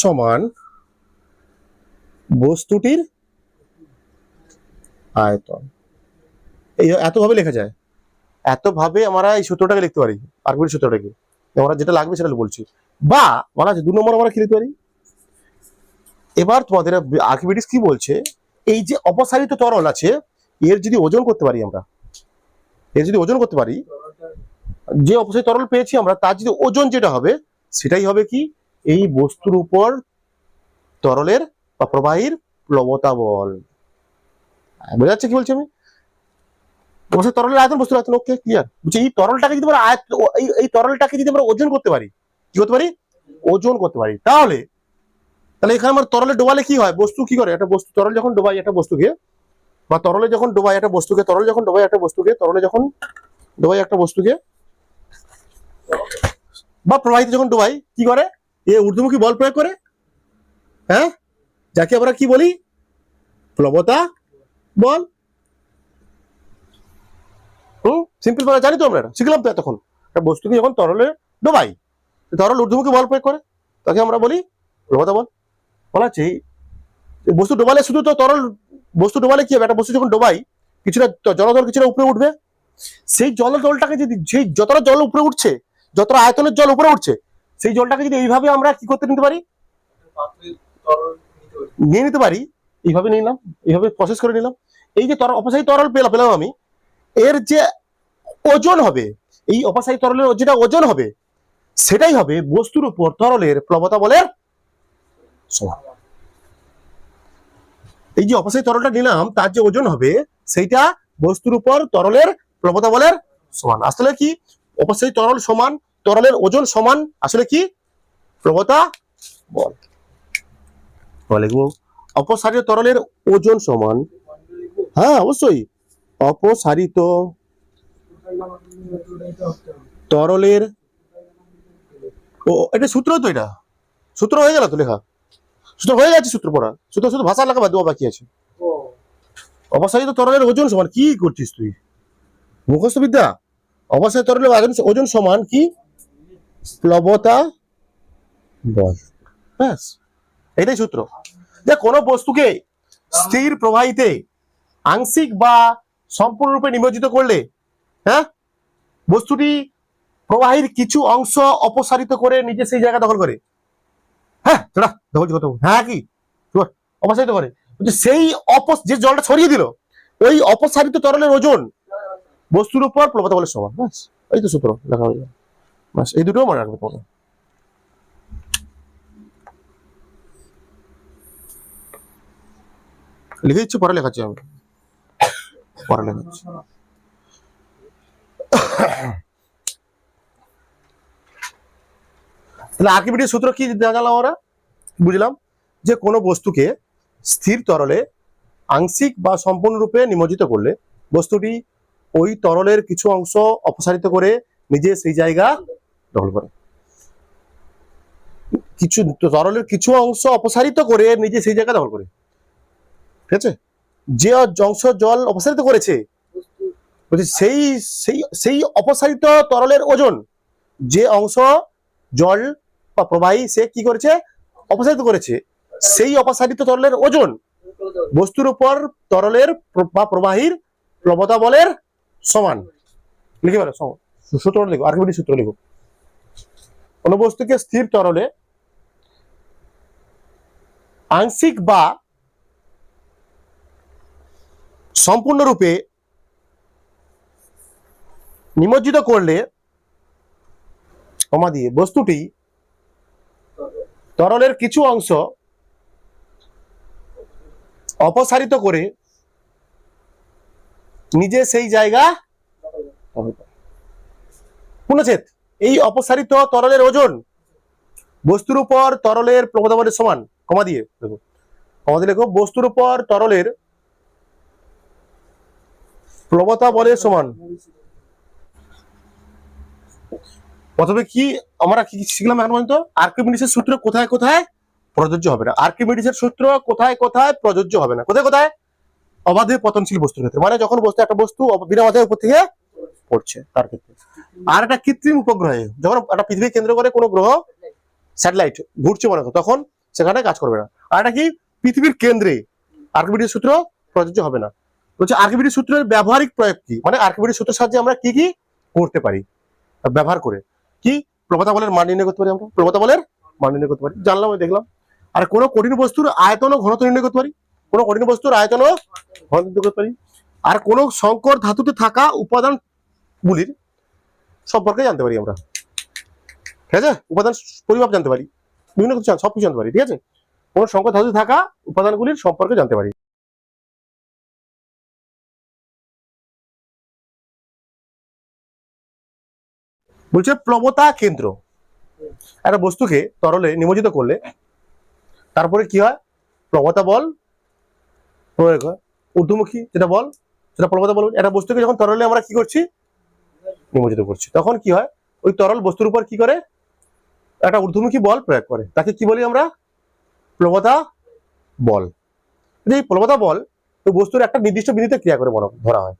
সমান বস্তুটির আয়তন। এই এতভাবে লেখা যায়, এতভাবে আমরা এই সূত্রটাকে লিখতে পারি, আর্কিমিডিস সূত্রটাকে। আমরা যেটা লাগবে সেটা বলছি, বা বলা আছে 2 নম্বর আমরা কি লিখতে পারি। এবার তোমাদের আর্কিমিডিস কি বলছে, এই যে অপসারিত তরল আছে, এর যদি ওজন করতে পারি আমরা, যে অপসারিত তরল পেয়েছি আমরা, তার যদি ওজন যেটা হবে, সেটাই হবে কি, এই বস্তুর উপর তরলের বা প্রবাহীর প্লবতা বল। বোঝা যাচ্ছে কি বলছি আমি? তরলের আয়তন, বস্তুর আয়তন, ওকে, ক্লিয়ার? বুঝছি। এই তরলটাকে যদি আমরা এই তরলটাকে যদি আমরা ওজন করতে পারি, কি করতে পারি, ওজন করতে পারি, তাহলে তাহলে এখানে আমার তরলে ডোবালে কি হয়, বস্তু কি করে, একটা বস্তু তরল যখন ডোবাই একটা বস্তুকে, বা তরলে যখন ডোবাই একটা বস্তুকে, তরল যখন ডোবাই একটা বস্তুকে, তরলে যখন ডোবাই একটা বস্তুকে, বা প্রবাহিত যখন ডোবাই, কি করে, এ ঊর্ধ্বমুখী বল প্রয়োগ করে, হ্যাঁ, যাকে আমরা কি বলি, প্লবতা বল। সিম্পল ভাবে জানি তো আমরা, এটা শিখলাম তো এতক্ষণ। একটা বস্তুকে যখন তরলে ডোবাই, তরল ঊর্ধ্বমুখী বল প্রয়োগ করে, তাকে আমরা বলি প্লবতা বল। বলা আছে বস্তু ডোবালে শুধু তো তরল, বস্তু ডোবালে কি হবে, একটা বস্তু যখন ডোবাই কিছুটা জলতল কিছুটা উপরে উঠবে, সেই জলতলটাকে যদি, সেই যতটা জল উপরে উঠছে, যতটা আয়তনের জল উপরে উঠছে, সেই জলটাকে যদি এইভাবে আমরা কি করতে নিতে পারি, পাত্রে তরল নিয়ে নিতে পারি, এইভাবে নিলাম, এইভাবে প্রসেস করে নিলাম, এই যে তরল অপসারী তরল পেলাম আমি, এর যে ওজন হবে, এই অপসারী তরলের যেটা ওজন হবে, সেটাই হবে বস্তুর উপর তরলের প্লবতা বলের সমান। এই যে অপসারী তরলটা নিলাম তার যে ওজন হবে, সেইটা বস্তুর উপর তরলের প্লবতা বলের সমান। আসলে কি, অপসারী তরল সমান তরলের ওজন সমান আসলে কি, প্লবতা বল। লিখবো অপসারিত তরলের ওজন সমান, হ্যাঁ অবশ্যই, অপসারিত তরলের, ও এটা সূত্র তো, এটা সূত্র হয়ে গেল তো লেখা, সূত্র হয়ে যাচ্ছে, সূত্র পড়া, শুধু শুধু ভাষা লেখা বাদ দেওয়া বাকি আছে। অপসারিত তরলের ওজন সমান, কি করছিস তুই, মুখস্থ বিদ্যা। অপসারিত তরলের ওজন সমান কি, প্লবতা বল, ব্যাস এটাই সূত্র। যে কোনো বস্তুকে স্থির প্রবাহিতে আংশিক বা সম্পূর্ণরূপে নিমজ্জিত করলে, হ্যাঁ, বস্তুটি প্রবাহীর কিছু অংশ অপসারিত করে নিজে সেই জায়গা দখল করে, হ্যাঁ সেটা দখল কত, হ্যাঁ কি অপসারিত করে, সেই যে জলটা ছড়িয়ে দিল, ওই অপসারিত তরলের ওজন বস্তুর উপর প্লবতা বলের সমান, ব্যাস এই তো সূত্র লেখা হয়ে যাবে, ব্যাস এই দুটো মনে রাখবে তোমরা। লিখে দিচ্ছি, পরে লেখাচ্ছি আমি, পরে লেখাচ্ছি। তাহলে আর্কিমিডিসের সূত্র কি জানলাম আমরা, বুঝলাম যে কোনো বস্তুকে স্থির তরলে আংশিক বা সম্পূর্ণরূপে নিমজ্জিত করলে বস্তুটি ওই তরলের কিছু অংশ অপসারিত করে নিজে সেই জায়গা দখল করে, কিছু তরলের কিছু অংশ অপসারিত করে নিজে সেই জায়গা দখল করে, ঠিক আছে। যে অংশ জল অপসারিত করেছে, বলছি সেই সেই সেই অপসারিত তরলের ওজন, যে অংশ জল বা প্রবাহী সে কি করেছে, অপসারিত করেছে, সেই অপসারিত তরলের ওজন বস্তুর উপর তরলের বা প্রবাহীর প্লবতা বলের সমান। লিখে পারো সূত্র লিখো, আর্কিমিডিস সূত্র লিখো। কোন বস্তুকে স্থির তরলে আংশিক বা সম্পূর্ণরূপে নিমজ্জিত করলে, কমা দিয়ে, বস্তুটি তরলের কিছু অংশ অপসারিত করে নিজে সেই জায়গা, পুনচ্ছেদ, এই অপসারিত তরলের ওজন বস্তুর উপর তরলের প্লবতা বলের সমান, কমা দিয়ে দেখো, কমা দিয়ে লেখো বস্তুর উপর তরলের প্লবতা বলের সমান। প্রথমে কি আমরা কি শিখলাম এখন পর্যন্ত, আর্কিমিডিসের সূত্র কোথায় কোথায় প্রযোজ্য হবে না, আর্কিমিডিসের সূত্র কোথায় কোথায় প্রযোজ্য হবে না, কোথায় কোথায়, অবাধে পতনশীল বস্তুর ক্ষেত্রে, মানে যখন একটা বস্তু বিনা বাধায় উপর থেকে পড়ছে তার ক্ষেত্রে, আর একটা কৃত্রিম উপগ্রহে, যখন একটা পৃথিবী কেন্দ্র করে কোনো গ্রহ স্যাটেলাইট ঘুরছে মনে করো, তখন সেখানে কাজ করবে না। আর একটা কি, পৃথিবীর কেন্দ্রে আর্কিমিডিসের সূত্র প্রযোজ্য হবে না। বলছে আর্কিমিডিস সূত্রের ব্যবহারিক প্রয়োগ কি, মানে আর্কিমিডিস সূত্রের সাহায্যে আমরা কি কি করতে পারি, ব্যবহার করে কি, প্লবতা বলের মান নির্ণয় করতে পারি, আমরা প্লবতা বলের মান নির্ণয় করতে পারি, জানলাম দেখলাম। আর কোন কঠিন বস্তুর আয়তন ও ঘনত্ব নির্ণয় করতে পারি, কোন কঠিন বস্তুর আয়তন ও ঘনত্ব নির্ণয় করতে পারি। আর কোন সংকর ধাতুতে থাকা উপাদান গুলির সম্পর্কে জানতে পারি আমরা, ঠিক আছে, উপাদান পরিমাপ জানতে পারি, বিভিন্ন কিছু সবকিছু জানতে পারি, ঠিক আছে। কোন সংকর ধাতুতে থাকা উপাদানগুলির সম্পর্কে জানতে পারি। বলছে প্লবতা কেন্দ্র, একটা বস্তুকে তরলে নিমজ্জিত করলে তারপরে কি হয়, প্রবণতা বল প্রয়োগ হয়। ঊর্ধ্বমুখী যেটা বল সেটা প্রবণতা বল। একটা বস্তুকে যখন তরলে আমরা কি করছি, নিমজ্জিত করছি, তখন কি হয়, ওই তরল বস্তুর উপর কি করে, একটা ঊর্ধ্বমুখী বল প্রয়োগ করে। তাকে কি বলি আমরা, প্রবণতা বল। এই প্রবণতা বল ওই বস্তুর একটা নির্দিষ্ট বিন্দুতে ক্রিয়া করে ধরা হয়।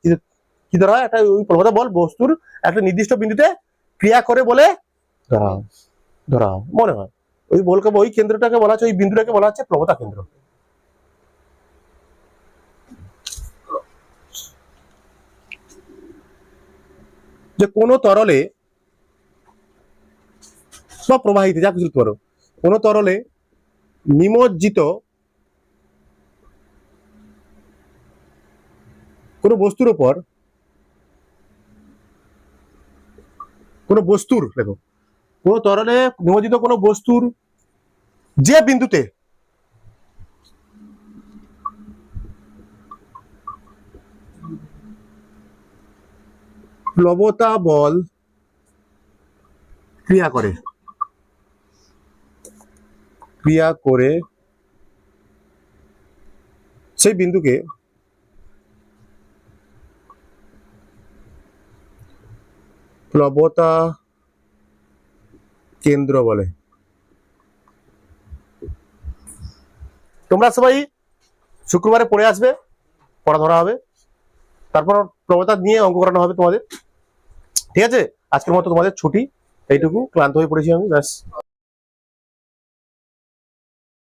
কি ধরা হয়, একটা ওই প্রবণতা বল বস্তুর একটা নির্দিষ্ট বিন্দুতে ক্রিয়া করে বলে ধরা হয় মনে হয়। ওই বলকে, ওই কেন্দ্রটাকে বলা হচ্ছে, ওই বিন্দুটাকে বলা হচ্ছে প্রবণতা কেন্দ্র। যে কোনো তরলে বা প্রবাহিতে যা কিছু করো, কোন তরলে নিমজ্জিত কোন বস্তুর উপর, কোন বস্তুর, দেখো কোন তরলে নিমজ্জিত কোন বস্তুর যে বিন্দুতে প্লবতা বল ক্রিয়া করে সেই বিন্দুকে প্লবতা কেন্দ্র বলে। তোমরা সবাই শুক্রবারে পড়ে আসবে, পড়া ধরা হবে, তারপর প্রবণতা নিয়ে অঙ্ক করানো হবে তোমাদের। ঠিক আছে, আজকের মতো তোমাদের ছুটি, এইটুকু। ক্লান্ত হয়ে পড়েছি আমি, ব্যাস।